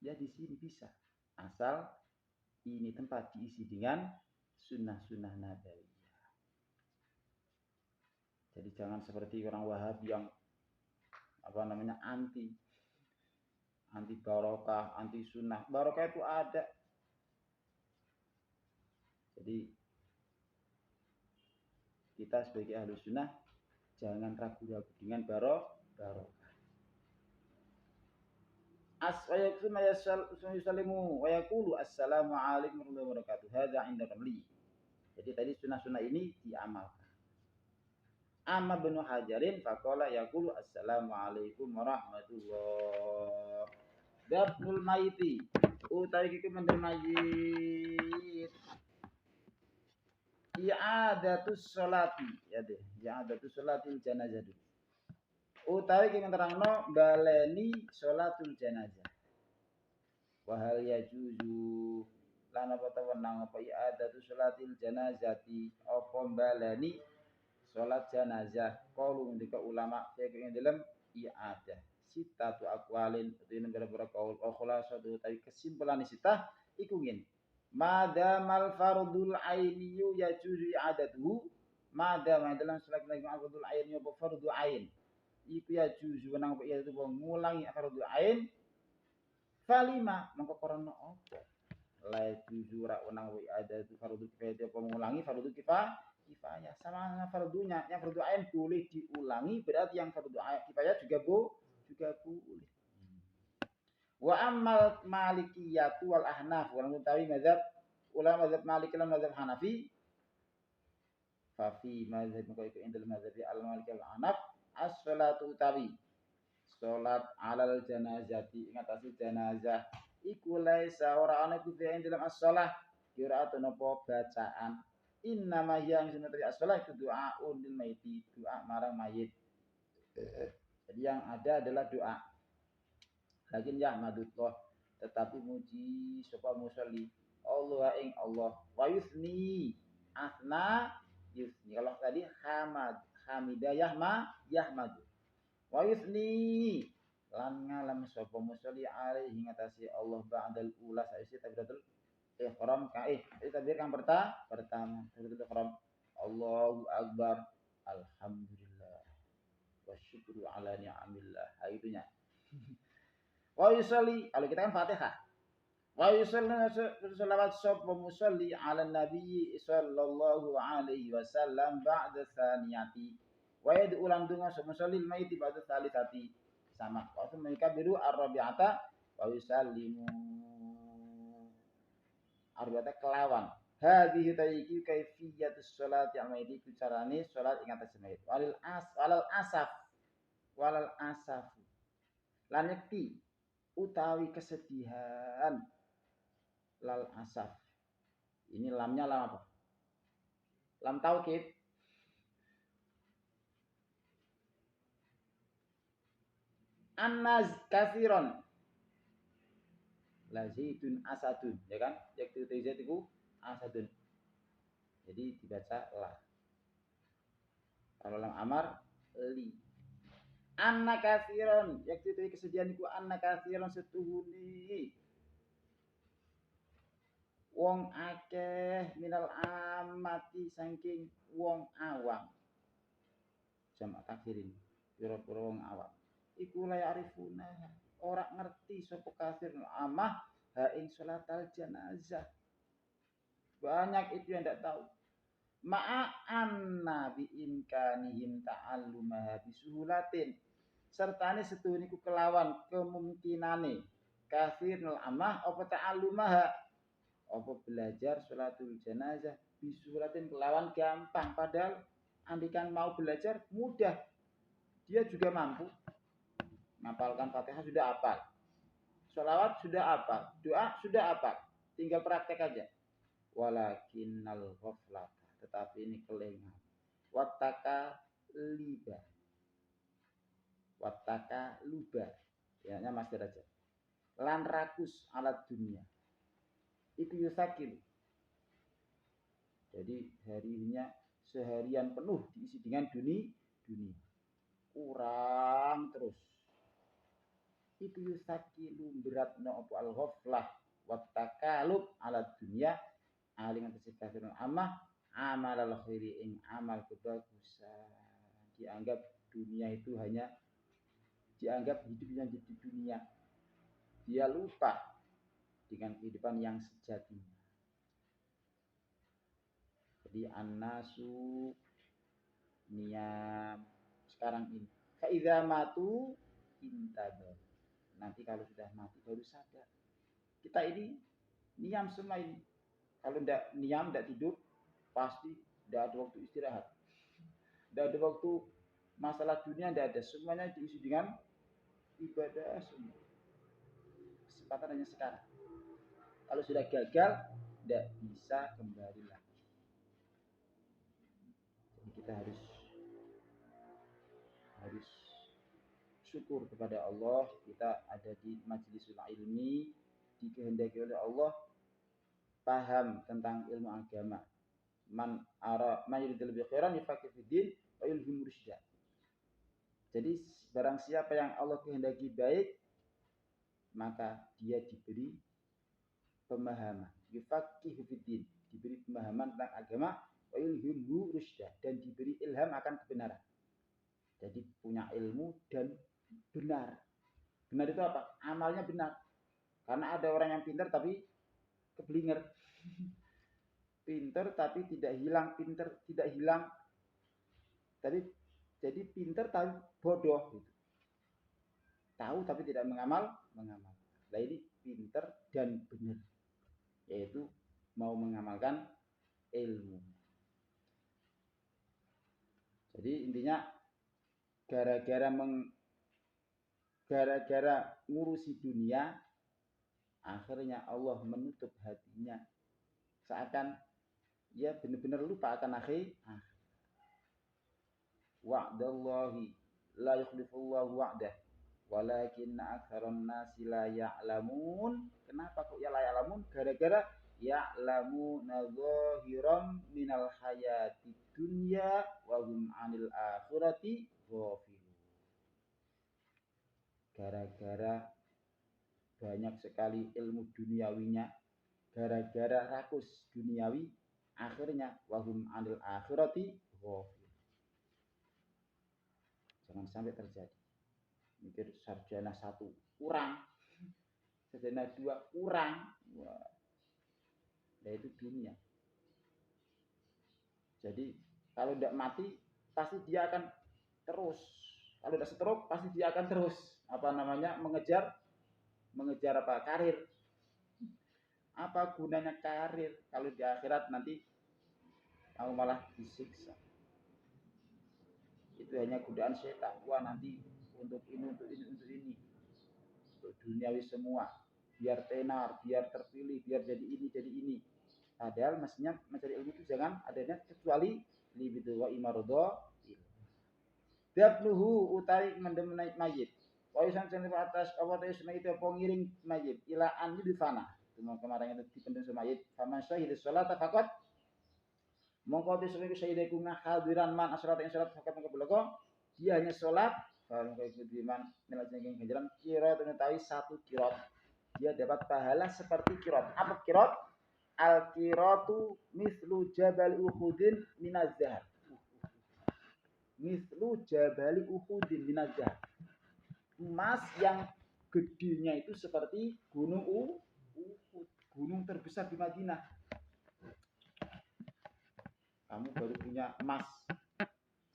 Ya di sini bisa. Asal ini tempat diisi dengan sunnah-sunnah nabawiyah. Jadi jangan seperti orang Wahabi yang anti barokah, anti sunnah. Barokah itu ada. Jadi kita sebagai ahlu sunnah jangan ragu-ragu dengan barokah. Yusallimu wa yaqulu assalamu alaikum warahmatullahi wabarakatuh. Hadza 'inda ramli. Jadi tadi sunnah-sunnah ini diamalkan. Amma bin Hajarin faqala yaqulu assalamu alaikum warahmatullahi. Dafnul maiti utawi iki mendel mayit. I'adatus sholati ya deh. I'adatus sholatil janazah. Utawi ki ngerangno baleni sholatul janazah. Wa hal yajuzu lan apa ta wenang apa i'adatus sholatil janazati apa baleni sholat janazah. Qaulu ndika ulama sing dalam i'adah. Sitatu aqwalin dene beberapa qaul khulasatu tapi kesimpulan sitah iku ngene. Madamal fardul ainiyu yajuzu i'adatuhu madama dalam salat fardul ain apa fardhu ain iku ya juzu nang apa itu ngulangi fardhu ain falima mongko korona apa la juzu ra nang ada itu fardhu kifayah apa mengulangi fardhu kifayah sama fardhunya yang fardhu ain boleh diulangi berarti yang fardhu kifayah juga boleh. Wa ammal malikiyatu wal ahnaf wal mutawi mazhab ulama mazhab Maliki lan mazhab Hanafi fa fi mazhab kok iku indal mazhab al Maliki wal Ahnaf as-sholatu utawi sholat alal janazati ingatasi janazah iku laisa ora ana ku fi dalam as-shalah qiraatun apa bacaan innama yang sunatri as-shalah itu doaun lil maiti doa marang mayit. Jadi yang ada adalah doa. Lakin ya madullah tetapi muji sapa musolli Allah ing Allah wa yusni asna yusni kalau tadi hamidah yahmadu wa yusni lan ngalam sapa musolli alaihi ngatasi Allah ba'dal ula saisi takbiratul ihram takbir kang pertama takbiratul ihram Allahu akbar alhamdulillah wa syukru ala ni'amillah itunya. Wa yusalli kalau kita kan Fatihah. Wa yusalli salawat sapa musalli ala nabi sallallahu alaihi wasallam ba'da tsaniyati. Wa yad'u lan dunga sapa musalli maiti ba'da tsalitsati. Sama. Wa mereka biru ar-rabi'ata wa yusallimu ar-rabi'ata kelawan. Hadhihi tayyiki kaifiyatus sholati al-maiti bicarane salat ing atas mayit. Walal asaf. Lan yakti utawi kesedihan lal asaf. Ini lamnya lam apa? Lam taukid. Annaz katsiron. Lazidun asadun, ya kan? Yaktu tizat itu asadun. Jadi dibaca la. Kalau lam amar li. Anna katsiron, yaktu itu kesedihan iku anna katsiron setuhuni. Wong akeh minal amati saking wong awam. Jamak kafirin, pira-pira wong awam. Iku la arifuna, ora ngerti sapa kafir amah ha ing salatal janazah. Banyak itu yang tidak tahu. Ma'anna bi imkanihim ta'allumaha bisuhulatin. Sertane setuhun iku kelawan kemungkinane katsirul amah apa ta'allumaha apa belajar sholatul jenazah bisuratin kelawan gampang, padahal andikan mau belajar mudah, dia juga mampu ngapalkan Fatihah sudah hafal, sholawat sudah hafal, doa sudah hafal, tinggal praktek aja. Walakinnal ghaflat, tetapi ini kelengan, wattaka luba, ya mas derajat, lan rakus alat dunia itu yusakil. Jadi harinya seharian penuh diisi dengan dunia, kurang terus. Itu yusakilu beratna apa al-ghaflah wa takalub ala dunya aling atas kafirun amah amal al-khairi ing amal kebagusan. Dianggap dunia itu hanya dianggap hidupnya di dunia. Dia lupa dengan kehidupan yang sejatinya. Jadi an-nasu niyam sekarang ini. Fa idza matu intadar. Nanti kalau sudah mati baru sadar. Kita ini niam semua ini. Kalau tidak niam, tidak tidur, pasti tidak ada waktu istirahat. Tidak ada waktu masalah dunia, tidak ada. Semuanya diisi dengan ibadah semua. Kesempatan hanya sekarang. Kalau sudah gagal, tidak bisa kembali lagi. Jadi kita harus syukur kepada Allah, kita ada di majlisul ilmi, dikehendaki oleh Allah, paham tentang ilmu agama. Man yuridul bi khairan yafaqih fid din wa yulhim rusyda. Jadi barang siapa yang Allah kehendaki baik, maka dia diberi pemahaman, yafaqih fid din, diberi pemahaman tentang agama, wa yulhim rusyda, dan diberi ilham akan kebenaran. Jadi punya ilmu dan benar. Benar itu apa? Amalnya benar. Karena ada orang yang pintar tapi keblinger. Pintar tapi tidak hilang, pintar tidak hilang. Tapi jadi pintar tapi bodoh gitu. Tahu tapi tidak mengamal. Nah ini pintar dan benar. Yaitu mau mengamalkan ilmu. Jadi intinya gara-gara ngurusi dunia, akhirnya Allah menutup hatinya, seakan dia benar-benar lupa akan akhir. Wa'dallahi la yukhlifullahu wa'dah walakinna aktsaran nasi la ya'lamun. Kenapa kok ya la ya'lamun? Gara-gara ya'lamuna zahiran minal hayati dunya wa hum 'anil akhirati ghafilun. Gara-gara banyak sekali ilmu duniawinya, gara-gara rakus duniawi, akhirnya wahum 'anil akhirati ghafilun. Jangan sampai terjadi. Mikir sarjana 1 kurang, sarjana 2 kurang. Wah. Nah itu dunia. Jadi kalau tidak mati pasti dia akan terus. Kalau tidak stroke pasti dia akan terus mengejar apa? Karir. Apa gunanya karir kalau di akhirat nanti kamu malah disiksa? Itu hanya godaan setan. Wah nanti untuk ini. Untuk duniawi semua. Biar tenar, biar terpilih, biar jadi ini. Padahal mestinya mencari ilmu itu jangan adanya kecuali libidu wa imarodo. Dabluhu utawi mendem naik mayit. Wa isan cenderung atas awat isma itu apa ngiring mayit ila an yudfana. Kemarin itu dipendem sama mayit. Faman syahida sholata faqat mongko disuruh syahida ku ngahadiran man asrat ing salat faqat mongko belaga dia hanya salat kalau mongko iman melajeng ganjaran qiraat utawi 1 qiraat. Dia dapat pahala seperti qiraat. Apa qiraat? Al qiraatu mislu jabal uhudin minaz zahab. Mislu jabali uhudin minaz zahab. Emas yang gedenya itu seperti gunung Uhud, gunung terbesar di Madinah. Kamu baru punya emas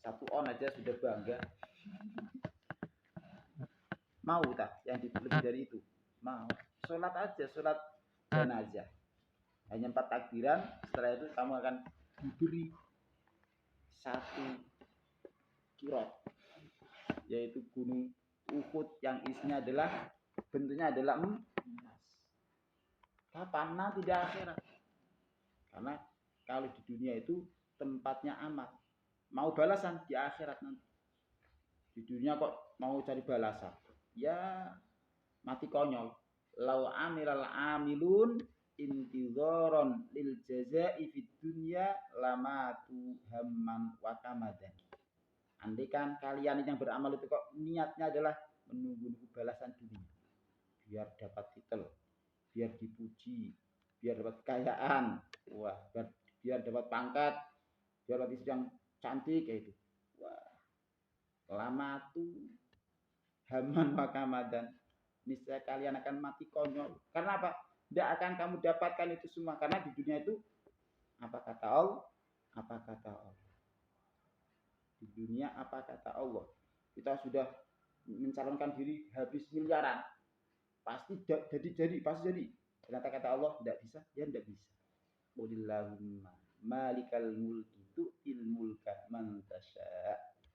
1 on aja sudah bangga. Mau tak yang lebih dari itu? Mau. Sholat aja, sholat jenazah. Hanya 4 takbiran, setelah itu kamu akan diberi 1 kirot, yaitu gunung Uhud yang isinya adalah bentuknya adalah emas. Kapan? Nanti di akhirat. Karena kalau di dunia itu tempatnya amat. Mau balasan di akhirat nanti. Di dunia kok mau cari balasan? Ya mati konyol. Lau amilal amilun intidharon lil jazaa'i fid dunya lamatu hamman wa kamadan. Andai kan kalian yang beramal itu kok niatnya adalah menunggu balasan dunia, biar dapat titel, biar dipuji, biar dapat kekayaan, wah, biar dapat pangkat, biar dapat istri yang cantik kayak itu. Wah, lama tuh haman wakamadan, niscaya kalian akan mati konyol. Karena apa? Tidak akan kamu dapatkan itu semua karena di dunia itu apa kata Allah? Apa kata Allah? Di dunia apa kata Allah? Kita sudah mencalonkan diri habis miliaran, pasti jadi pasti jadi. Ternyata kata Allah tidak bisa, ya tidak bisa. Qulillahumma malikal mulki tu'il mulka man tasya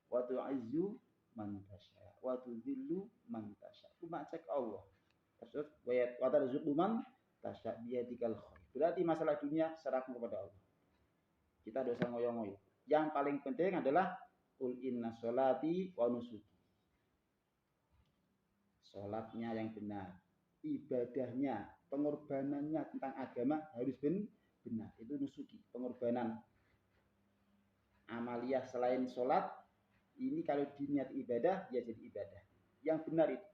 wa tu'izzu man tasya wa tudhillu man tasya. Cuma cek Allah. Terus wa tarzuqu man tasya biyadikal khair. Berarti masalah dunia serahkan kepada Allah. Kita dosa ngoyo-ngoyo. Yang paling penting adalah qul inna sholati wa nusuki. Sholatnya yang benar, ibadahnya, pengorbanannya tentang agama harus benar. Itu nusuki, pengorbanan amaliyah selain sholat. Ini kalau diniat ibadah, ya jadi ibadah. Yang benar itu.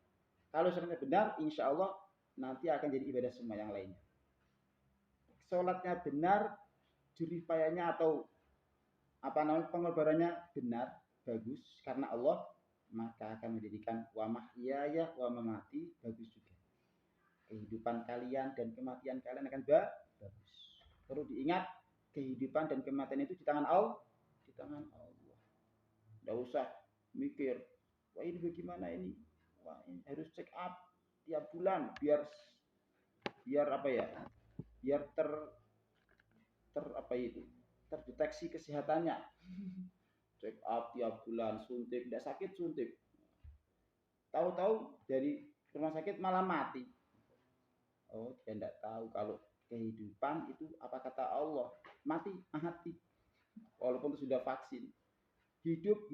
Kalau sholatnya benar, insya Allah nanti akan jadi ibadah semua yang lainnya. Sholatnya benar, jeripayanya atau pengorbanannya benar, bagus karena Allah, maka akan menjadikan wa mahyaya wa mamati bagus juga. Kehidupan kalian dan kematian kalian akan bagus. Perlu diingat, kehidupan dan kematian itu di tangan Allah. Di tangan Allah. Tidak usah mikir, wah ini bagaimana ini? Wah ini harus check up tiap bulan biar apa ya? Biar terdeteksi kesehatannya. Check up tiap bulan, suntik, tidak sakit suntik. Tahu-tahu dari rumah sakit malah mati. Oh, dia tidak tahu kalau kehidupan itu apa kata Allah. Mati. Walaupun itu sudah vaksin. Hidup,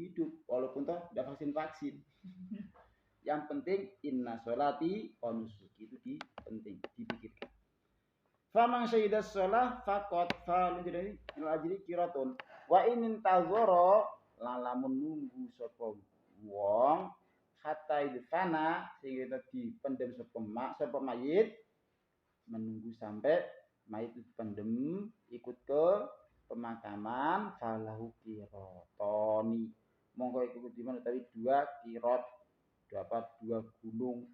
walaupun itu sudah vaksin. Yang penting inna sholati wa nusuki, itu penting dipikirkan. Faman syahidas sholah faqad falun ajri kiratun wa in tazara lalamun nunggu sapa wong hatta idfana sehingga dipendem sapa mayit, menunggu sampai mayit dipendem, ikut ke pemakaman, falahu kirotoni, monggo ikut di mana tadi 2 kirot, dapat 2 gunung,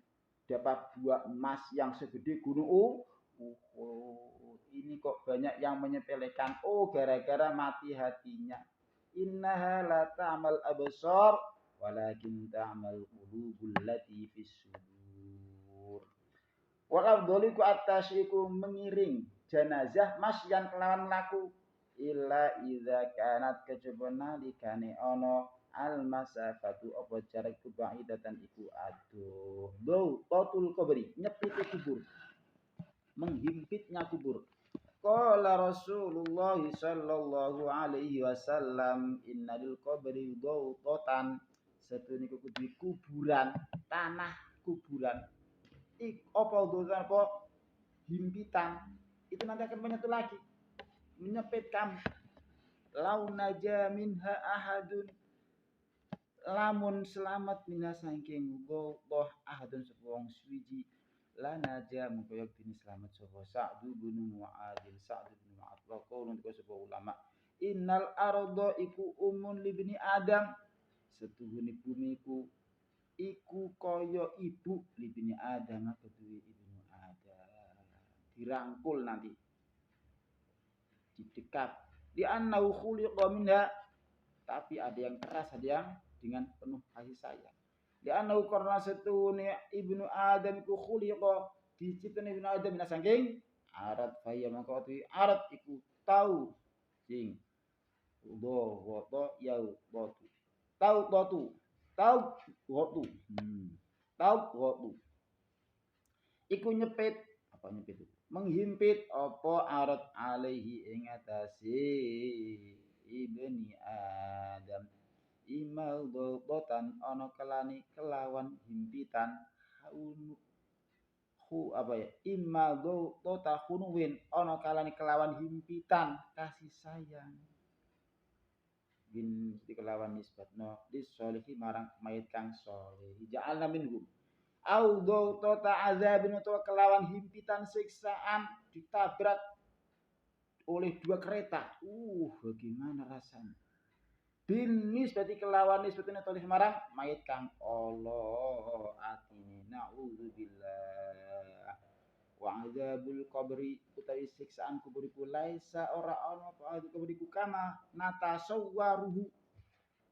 dapat 2 emas yang segede gunung. Ini kok banyak yang menyepelekan. Oh, gara-gara mati hatinya. Innaha la ta'mal absar walakin ta'mal qulubul lati fis sudur. Wa afdhaliku at-tasyiku mengiring jenazah masyan kelawan laku illa idza kanat kejabana likane ono al masafatu apa jarak kebaidatan iku aduh. Do qatul qabri, nyepiti kubur. Menghimpitnya kubur. Qala Rasulullah sallallahu alaihi wasallam innal qabri dawqatan, setune kuburan, tanah kuburan. Apa dawqatan apa himpitan itu nanti akan menyentuh lagi, menyepit kamu. Lau naja minha ahadun, lamun selamat minha saking Allah ahadun sepawang suwiji lana ja mengkoyok dini selamat sapa Sa'du bin Mu'adz wa qaulun ka sapa ulama innal arda iku umun libni Adam, setuhune bumi iku kaya ibu libni Adam, kedue ibnu Adam, dirangkul nanti didekat di annahu khuliqa minha, tapi ada yang keras, ada yang dengan penuh kasih sayang. Li'annahu karena setune ibnu Adam iku khuliqa diciptane ibnu Adam min saking arat faya mangko arat iku tau sing do woto yau botu tau botu tau wotu tau wotu iku nyepit apa nyepit menghimpit apa arat alaihi ing atase ibni Adam imal botan ana kelani kelawan himpitan apa ya imal bota hunuwin ana kalani kelawan himpitan kasih sayang bin kelawan nisbatno disolihi marang mayit kang soleh ja'alna minhum au do tota azabin utawa kelawan himpitan siksaan ditabrak oleh dua kereta bagaimana rasanya bin nisbati kelawan nisbatine tolih marang mayit kang Allah atine naudzubillah wa azabul qabri utawi siksaan kubur iku laisa ora ana apa kubur iku kama natasawwaruhu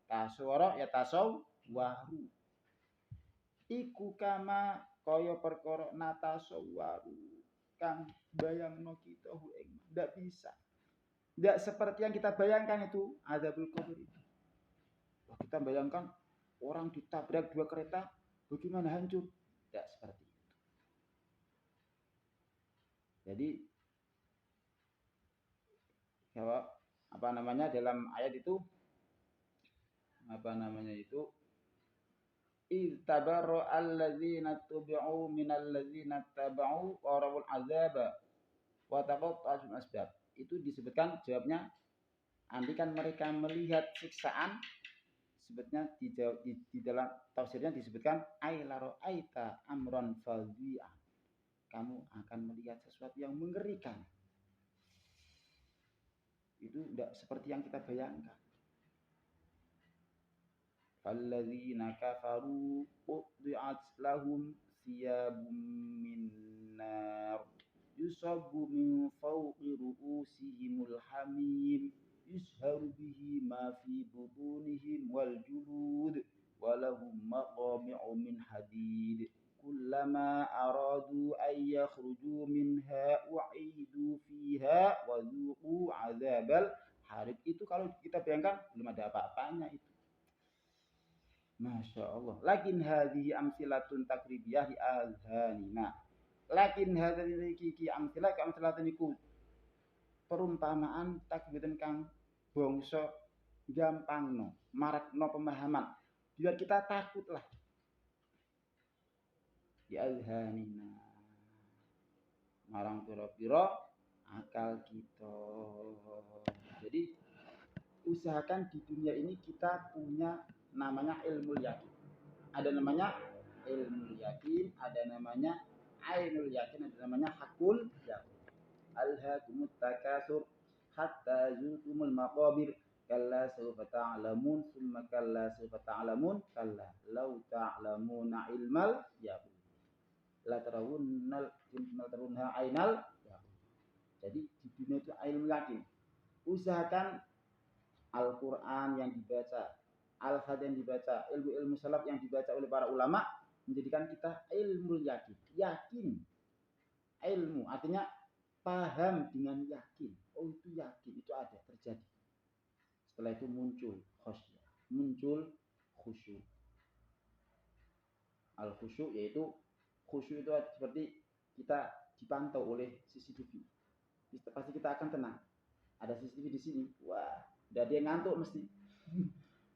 tasawwara ya tasawwaru iku kama kaya perkara natasawwaru kang bayangno kita ndak bisa ndak seperti yang kita bayangkan itu azabul qabri itu. Kita bayangkan orang ditabrak dua kereta bagaimana hancur tidak seperti itu. Jadi apa namanya dalam ayat itu apa namanya itu ittabaru alladzina tubi'u minal ladzina tabau wa rawul azaba wa taqatta'at asbab. Itu disebutkan jawabnya andikan mereka melihat siksaan sebetulnya di dalam tafsirnya disebutkan ailaro aita amron fadhi'a. Kamu akan melihat sesuatu yang mengerikan. Itu tidak seperti yang kita bayangkan. Falladzina kafaru qutti'at lahum thiyabun min nar yusabbu min fawqi ru'usihimul hamim yusharu bihi ma fi butunihim wal julud walahum maqami'u min hadid kullama aradu an yakhruju minha u'idu fiha wa dhuqu azabal harik. Itu kalau kita bayangkan belum ada apa-apanya itu. Masya Allah. Lakin hadhihi amsilatun takribiyah di azhanina. Lakin hadhihi kiki amsilah ka amsilatun iku perumpamaan takbirun kang bangsa gampangno, marakno pemahaman. Biar kita takutlah. Di azhanina. Marang pira-pira akal kita. Jadi usahakan di dunia ini kita punya namanya ilmu yakin. Ada namanya ilmu yakin, ada namanya ainul yakin, ada namanya hakul yakin. Alhaakumut takatsur hatta zurtumul maqabir kalla sawfa ta'lamun tsumma kalla sawfa ta'lamun kalla law ta'lamuna ilmal yaqin la tarawunha ainal yaqin. Jadi di dunia itu ilmu yakin. Usahakan Al-Quran yang dibaca, Al-Hadis yang dibaca, ilmu-ilmu salaf yang dibaca oleh para ulama menjadikan kita ilmu yakin. Yakin. Ilmu artinya paham dengan yakin. Oh itu yakin, itu ada, terjadi. Setelah itu muncul khasyah, muncul khusyuk. Al-khusyuk yaitu khusyuk itu seperti kita dipantau oleh CCTV. Pasti kita akan tenang. Ada CCTV di sini. Wah, tidak ada yang ngantuk mesti.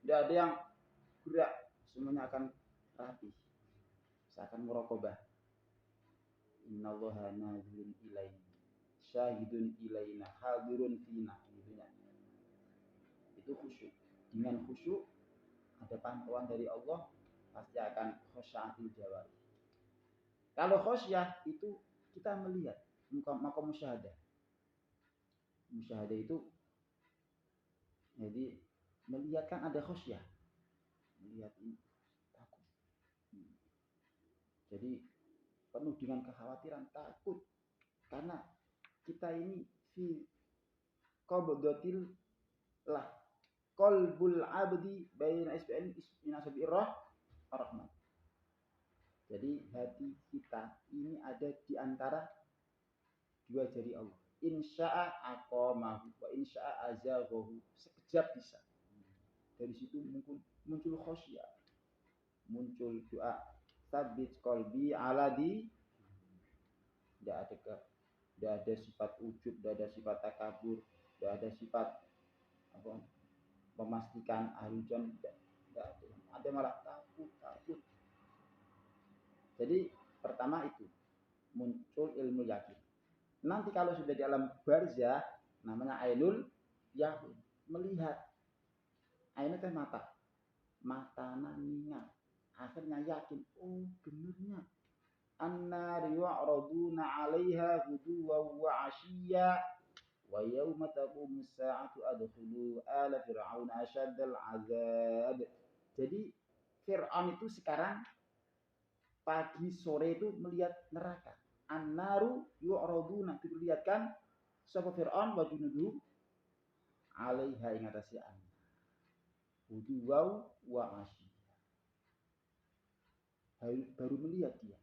Tidak ada yang gerak. Semuanya akan rapi. Seakan muraqabah. Innallaha nazilun ilaina. Syahidun ilaina. Hadirun fina. Itu khusyuk. Dengan khusyuk ada pantauan dari Allah. Pasti akan khosyatil jawari. Kalau khosyah itu kita melihat. Maka musyahadah. Musyahadah itu jadi melihat kan ada khosyah, melihat ini takut. Jadi penuh dengan kekhawatiran, takut karena kita ini fi qabdatil lah qalbul abdi baina isbain min asabi'ir rahman. Jadi hati kita ini ada di antara dua jari Allah. Insya'a aqamahu wa insya'a azaghahu. Sekejap bisa. Dari situ muncul khosyah, muncul doa. Sabit qalbi ala di, tidak ada sifat ujub, tidak ada sifat takabur, tidak ada sifat apa, memastikan ahlujan, tidak ada, malah takut. Jadi pertama itu muncul ilmu yakin. Nanti kalau sudah di alam barzah namanya ainul yakin, melihat. Ainul kan mata ningat, akhirnya yakin, oh benernya annar yu'raduna 'alaiha ghuduwan wa 'ashiyya wa yauma taqumu as-sa'atu adkhulu ala fir'auna asyaddal 'adzab. Jadi Fir'aun itu sekarang pagi sore itu melihat neraka. Annaru yu'raduna, diperlihatkan sapa Fir'aun wa junudu 'alaiha ing atase an. Ghuduwan wa 'ashiyya. Baru melihat dia.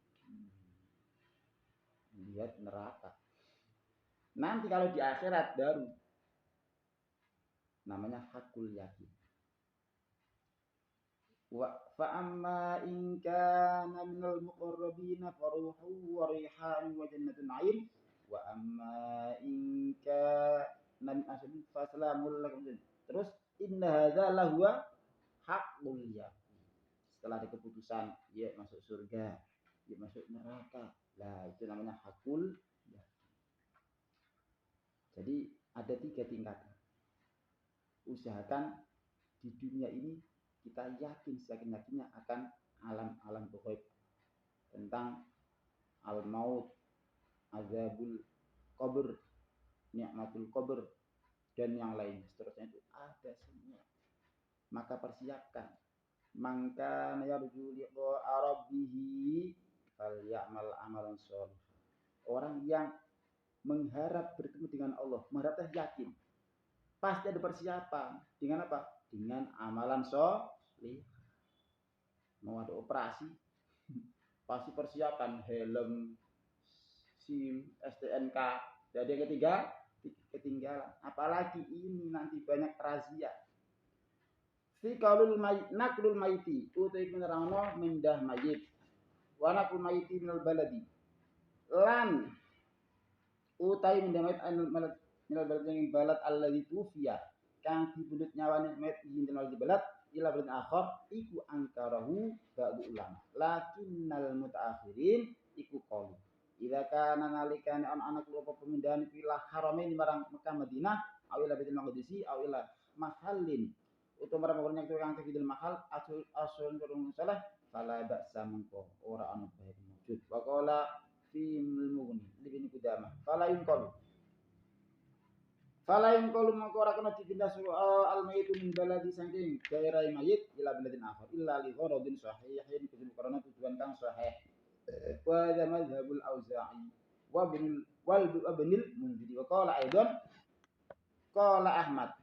Melihat neraka. Nanti kalau di akhirat baru namanya hakul yakin. Wa fa amma in kana minal muqarrabina faruhu wa rihan wa jannatun 'ain wa amma in kana min ashabin faslamul lakum. Terus inna hadza lahu hakul yakin. Setelah ada keputusan ya masuk surga, ya masuk neraka. Lah itu namanya hakul yakin. Jadi ada 3 tingkatan. Usahakan di dunia ini kita yakin seyakin-yakinnya akan alam ghaib, tentang al-maut, azabul qabr, nikmatul qabr, dan yang lain seterusnya itu ada semua. Maka persiapkan. Maka yarju liqa rabbih falyamal amalan shalih. Orang yang mengharap bertemu dengan Allah, mengharap yakin, pasti ada persiapan. Dengan apa? Dengan amalan sholih. Mau ada operasi, pasti persiapan helm, SIM, STNK. Jadi yang ketiga ketinggalan. Apalagi ini nanti banyak razia. Fiqalul mayit, naklul mayiti, utai menerangno mindah mayit. Wa naklul mayiti minal baladi. Lan utai mindah mayit minal baladi yang balad alladzi tufiya. Kang dibundut nyawane mayit hindal di balad ila balad akhir iku angkarahu ba'du ulama. Lakinnal mutaakhirin iku qalu. Idza kana nalikane anak lupa pemindahan filah haramain marang Mekah Madinah awila Baitul Maqdisi awila mahallin utawa marang yang tukang kidul mahal asul kurung salah fala ba'sa mengko ora ana bae wujud wa qala fi mughni libni Qudamah fala yunqalu mengko ora kena dipindah al-mayyitu min baladi saking daerah mayit ila baladin akhar illa li gharadin sahihin kudu karena tujuan kang sahih. Wa mazhabul Auza'i wa ibnil Munziri wa qala aidan qala Ahmad.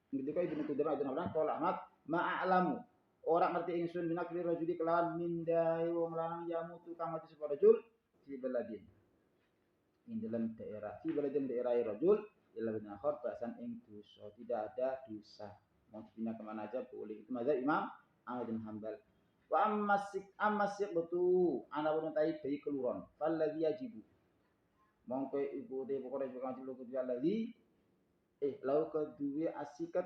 Ketika Ibnu Qudamah itu bilang qala Ahmad ma'alamu orang ngerti ingsun binakli rajuli kelawan mindai wong lanang ya mutu kang mati sapa rajul fi baladin ing dalam daerah fi baladin daerah rajul illa bin akhir bahasan ing dosa, tidak ada dosa. Mau dipindah kemana aja boleh. Itu mazhab Imam Ahmad bin Hanbal. Wa ammasik betu ana pun tai bayi keluron falladzi yajibu mongko ibu de pokoknya bukan dulu kudu alladzi lau kedue asikat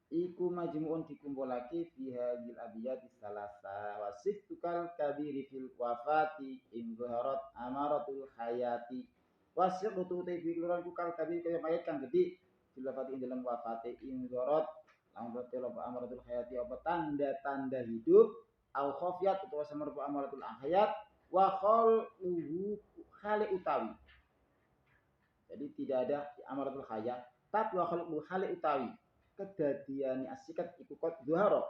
iku majmu'un dikumpulake fi hadhil abiyat salasa wasik tukal kabiri fil wafati in zaharat amaratul hayati wasik betu te fi keluron kal kabir kaya mayat kang gede fil wafati ing dalam wafate in zaharat amratul amaratul hayati apa tanda-tanda hidup au khafiyat utawa samarfu amaratul hayat wa khaluhu khali utawi. Jadi tidak ada amaratul hayat tapi wa khaluhu khali utawi kedadian asikat iku qad zuhara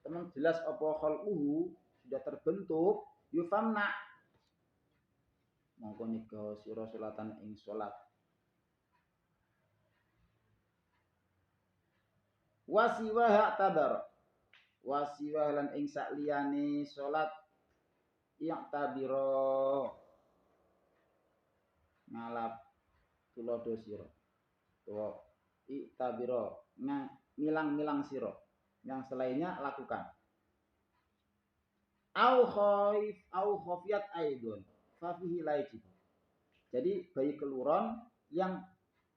teman jelas apa khaluhu sudah terbentuk yufamna mongko nika sira salatan ing salat wasiwa hak tabar wasiwa lan ing sakliyane salat i'tabiro ngalap tulodo sira utawa i'tabiro milang-milang sira yang selainnya lakukan au khafiyat aidon fa fihi laijib. Jadi bayi keluron yang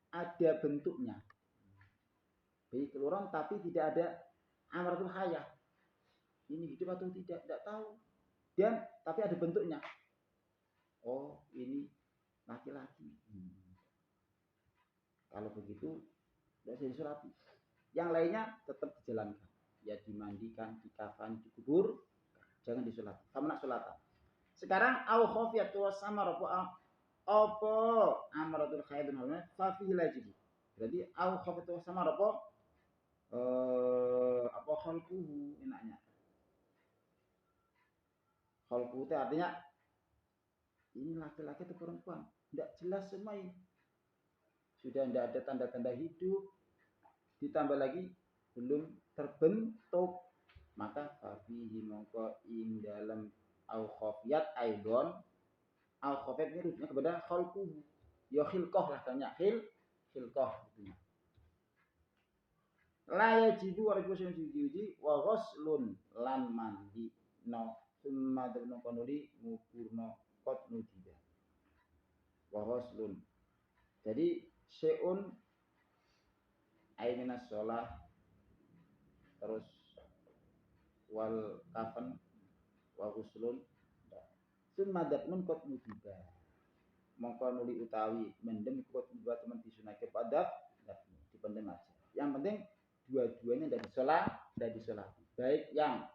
ada bentuknya. Bayi keluron tapi tidak ada amaratul hayah. Ini hidup atau tidak tahu. Dan tapi ada bentuknya. Oh, ini laki-laki. Kalau begitu tidak bisa disolati. Yang lainnya tetap dijalankan. Ya dimandikan, dikafan, dikubur, jangan disolati. Sama nak solatan. Sekarang au khafiyat wa samar apa amaratul haidun halnya fa fihi lajib. Berarti au khafiyat wa samar apa khalquhu enaknya. Khalquhu itu artinya ini laki-laki atau perempuan? Tidak jelas semua ini. Sudah tidak ada tanda-tanda hidup. Ditambah lagi belum terbentuk. Maka fafihi mongko ing dalam au khafiyat aidon. Au khafiyat ini rujuknya kepada khalquhu. Ya khilqah lah banyak khilqah gitu. La yajibu wa rajul sing wa ghuslun lan mandi no summa dene konuli ngupurno kot nujiba. Wa ghuslun. Jadi syai'un aininas sholat terus wal kafan wa ghuslun summa datmun kot nujiba. Mongko nuli utawi mendem kot nujiba teman disunake pada dipendem aja. Yang penting dua-duanya tidak disolati. Baik yang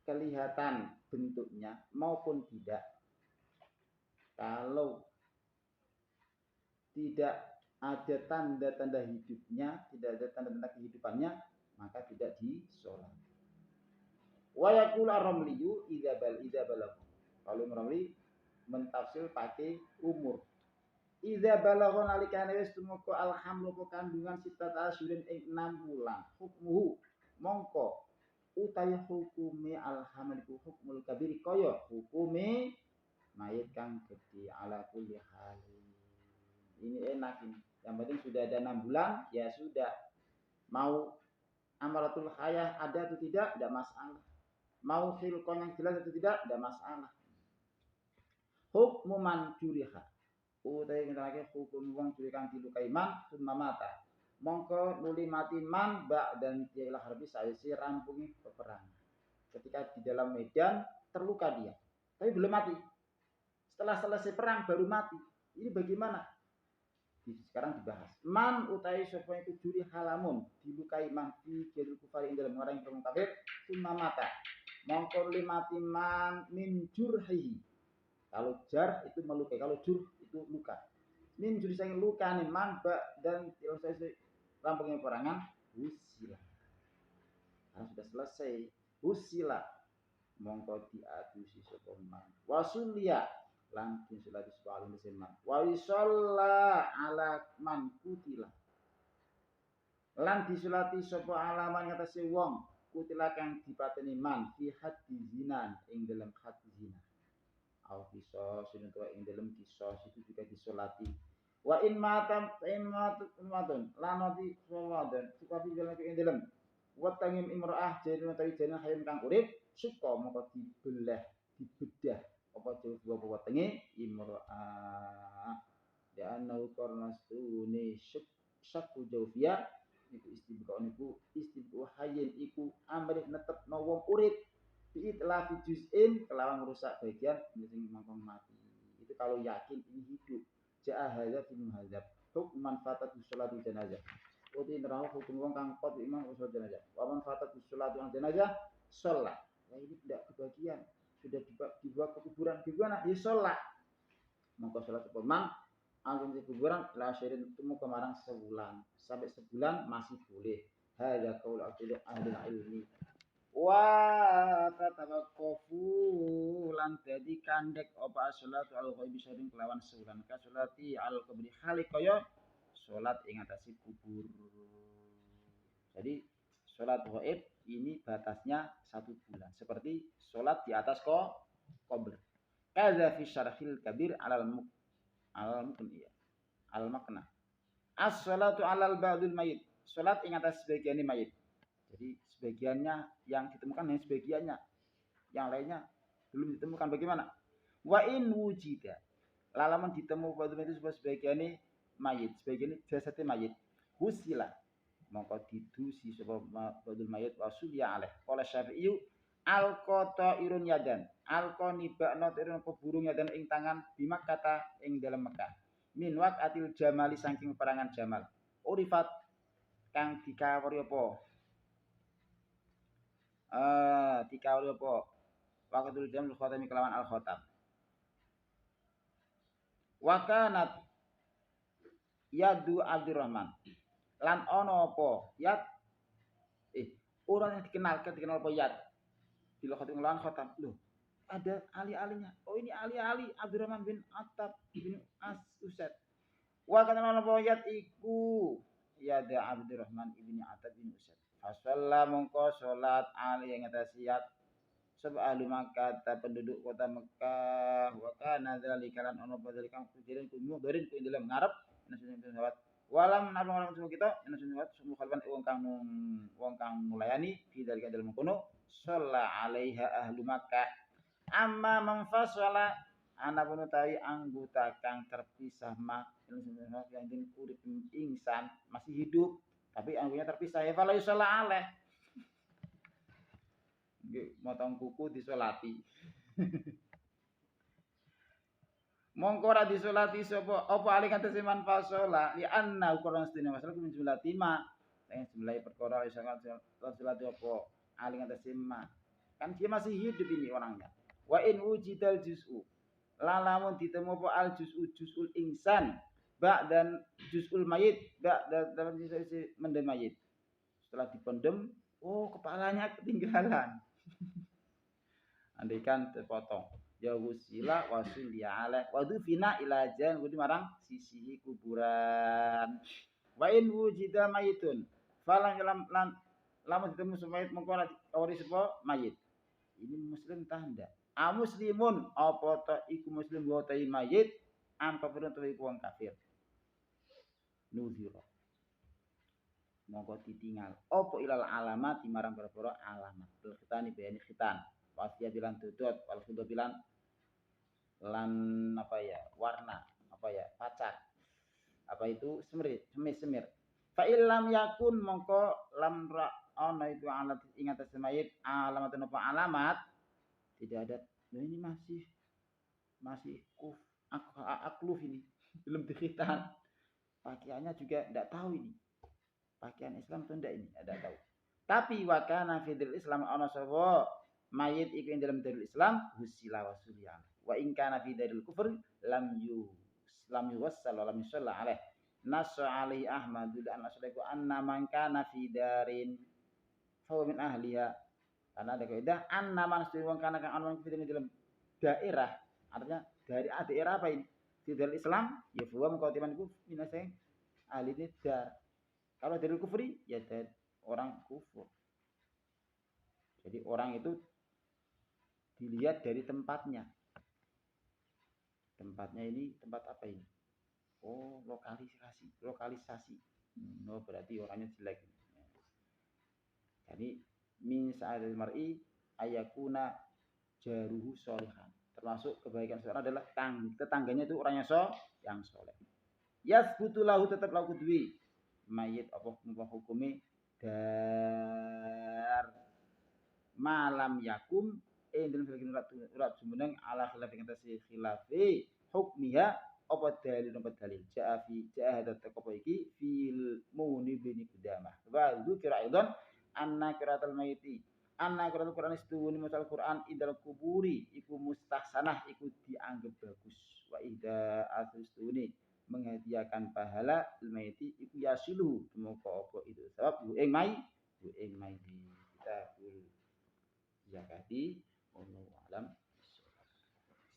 kelihatan bentuknya maupun tidak. Kalau tidak ada tanda-tanda hidupnya, tidak ada tanda-tanda kehidupannya, maka tidak disolati. Wa yaqulu ar-Ramliyu idza balagha. Kalau Ramli mentafsir pakai umur. Idza balagha nalikane wis tumeka alhamlu kandungan sitata asyurin ing 6 bulan. Hukmuhu mongko utawi hukume alhamliku hukmul kabir kaya hukume mayit kang gede ala kulli hal. Ini enak ini. Yang penting sudah ada 6 bulan ya sudah. Mau amaratul hayah ada atau tidak masalah. Mau khilqah yang jelas atau tidak masalah. Hukmu man juriha. Utai ngerake hukum wong curi kang dilukai man summa mata. Mongko nuli mati man bak dan dialah harbi saisi rampungi peperangan. Ketika di dalam medan terluka dia, tapi belum mati. Setelah selesai perang baru mati. Ini bagaimana? Sekarang dibahas. Man utai sapa iku juri halamun dilukai man di jalul kufari ing dalam orang yang kafir summa mata. Mongko nuli mati man min jurhihi. Kalau jar itu melukai, kalau jur itu luka. Min juri sang luka nih mamba dan selesai rampungnya perangan usila. Karena sudah selesai usila mongko diadusi sapa man. Wasulia lan disulati sapa alun seman. Wa yusalla ala man kutila. Lan disulati sapa alaman ngatasi wong kutila kang dipateni man fi haddi zina ing dalam haddi zina. Au kisos ini tua ing dalam kisos itu juga disolati. Wa in matam matun lanoti sawadan sukapi jalan ke ing dalam. Wa tangim imraah jadi utawi jana hayam kang urip suka moko dibelah dibedah apa jauh dua apa tengi imraah ya anau karnastune syakku jawfia itu istibqa hayyin iku amri netep no wong urip itlah juz'in kelawan rusak bagian sing mangkong mati. Itu kalau yakin ini hidup. Ja'a hadza fi muhadzab. Hukman fatat sholatu janazah. Uti nerau hukum wong kang qad imam usul janazah. Wa man fatat sholatu janazah sholat. Ya ini tidak kebagian. Sudah dibawa ke kuburan gimana? Ya sholat. Mongko sholat pemang angin di kuburan la syirin temu kemarang sebulan. Sampai sebulan masih boleh. Hadza qaul ahli ilmi. Wa tatawaqafu lan dadi kandhek apa salatu al ghaibi saring kelawan sebulan ka salati al qabri khali kaya salat ing atase kubur. Jadi Sholat gaib ini batasnya 1 bulan. Seperti sholat di atas kubur. Kadza fi syarhil kabir alal makna. As-sholatu alal ba'dil mayit. Sholat ing atas sebagian mayit. Jadi sebagiannya yang ditemukan hanya sebagiannya. Yang lainnya belum ditemukan. Bagaimana? Wa in wujida. Lalaman ditemu ba'dil mayit itu sebagian mayit. Sebagian jasad mayit. Husila. Maka didusi sapa ba'dil mayit wasuliya alaih. Qala Syafi'i al-qata irun yadan. Al-qanibakna irun burung yadan ing tangan bimak kata ing dalam Mekah. Min waqatil jamali saking perangan Jamal. Urifat kang dikawari apa? Dikawari apa? Waqatul jamal khatami kelawan al-khatam. Wa kanat yadu Abdurrahman. Lan ono apa? Yad orang yang dikenal apa yad? Bila khatam lawan khatam. Loh, ada ahli-ahlinya. Oh ini ahli-ahli Abdurrahman bin Attab bin As-Usad. Wa kana ana yat iku ya da Abdurrahman ibni Attab bin Usad. Fasalla mongko salat ali yang atas yat sab ahli Makkah ta penduduk kota Mekah wa kana dzalika lan ana dzalika kejadian kumu dorin ku dalam ngarep nasun salat walam nabi orang semua kita nasun salat semua kalban wong kang mulayani fi dalika dalam kono shalla alaiha ahli Makkah. Amma manfasala ana pun utawi anggota kang terpisah mah yang din urip insan masih hidup tapi anggotanya terpisah ya fala yusalla alaih. Nggih motong kuku disolati. Mongko ora disolati sapa apa ali kate manfasola li anna Qur'an sedene masalah min jumlati ma jumlah perkara isangan salati apa ali kate kan dia masih hidup ini orangnya. Wa in wujidal juz'u lalamun ditemu apa al juz'ul insan dan juz'ul mayit dalam sisi mendem mayit setelah dipendem kepalanya ketinggalan andaikan terpotong ya wusila wasuliya alaih wadufina ila jan kudu marang sisi kuburan. Wa in wujida mayitun falang lamun ditemu mayit mengko ora sapa mayit ini muslim tanda muslimun apa ta iku muslim wa ta mayit am kafirun ta iku wong kafir nuzira monggo ditinggal apa ilal alamat marang pira-pira alamat khitan bayani khitan wasya bilan tutut wal khudhu bilan lan warna pacar itu semir fa illam yakun mongko lam ra ana itu alat ingat semayit alamat apa alamat tidak ada. Nah ini masih akluf ini belum dikhitan pakaiannya juga tidak tahu ini pakaian Islam atau tidak ini tidak tahu tapi wakana fidil Islam ana sawa mayit iku ing dalam darul Islam husila wasuliyan wa in kana fi darul kufr lam yuwassal lam yusalla alaih nassa alaihi Ahmadul an asaliku anna man kana fi darin fa min ahliha karena ada kaidah anna man wong kana kang ana fi dalam daerah artinya dari daerah apa ini di daerah Islam ya huwa mengkotiman itu minaseng ahli dar kalau dari kufri ya dari orang kufur jadi orang itu dilihat dari tempatnya ini tempat apa ini lokalisasi berarti orangnya jelek jadi min sa'adil mar'i ayakuna jaruhu sholihan termasuk kebaikan seorang adalah tetangganya itu orangnya yang soleh yasbutu lahu tetap lahu kudwi mayit apa hukumi dar malam yakum dalam urat jumeneng ala khilaf ing atase khilafi hukmiha apa dalil jaa apa iki fil munibini qudamah wa dzikra aidan anna qiraatul mayiti anna qiraatul Qur'an istuwuni masal Qur'an indal kuburi iku mustahsanah iku dianggap bagus wa ida asustuni menghadiahkan pahala mayiti iku yasilu semoga apa itu sebab ing mai kita zakati wallahu alam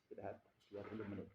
istirahat 20 menit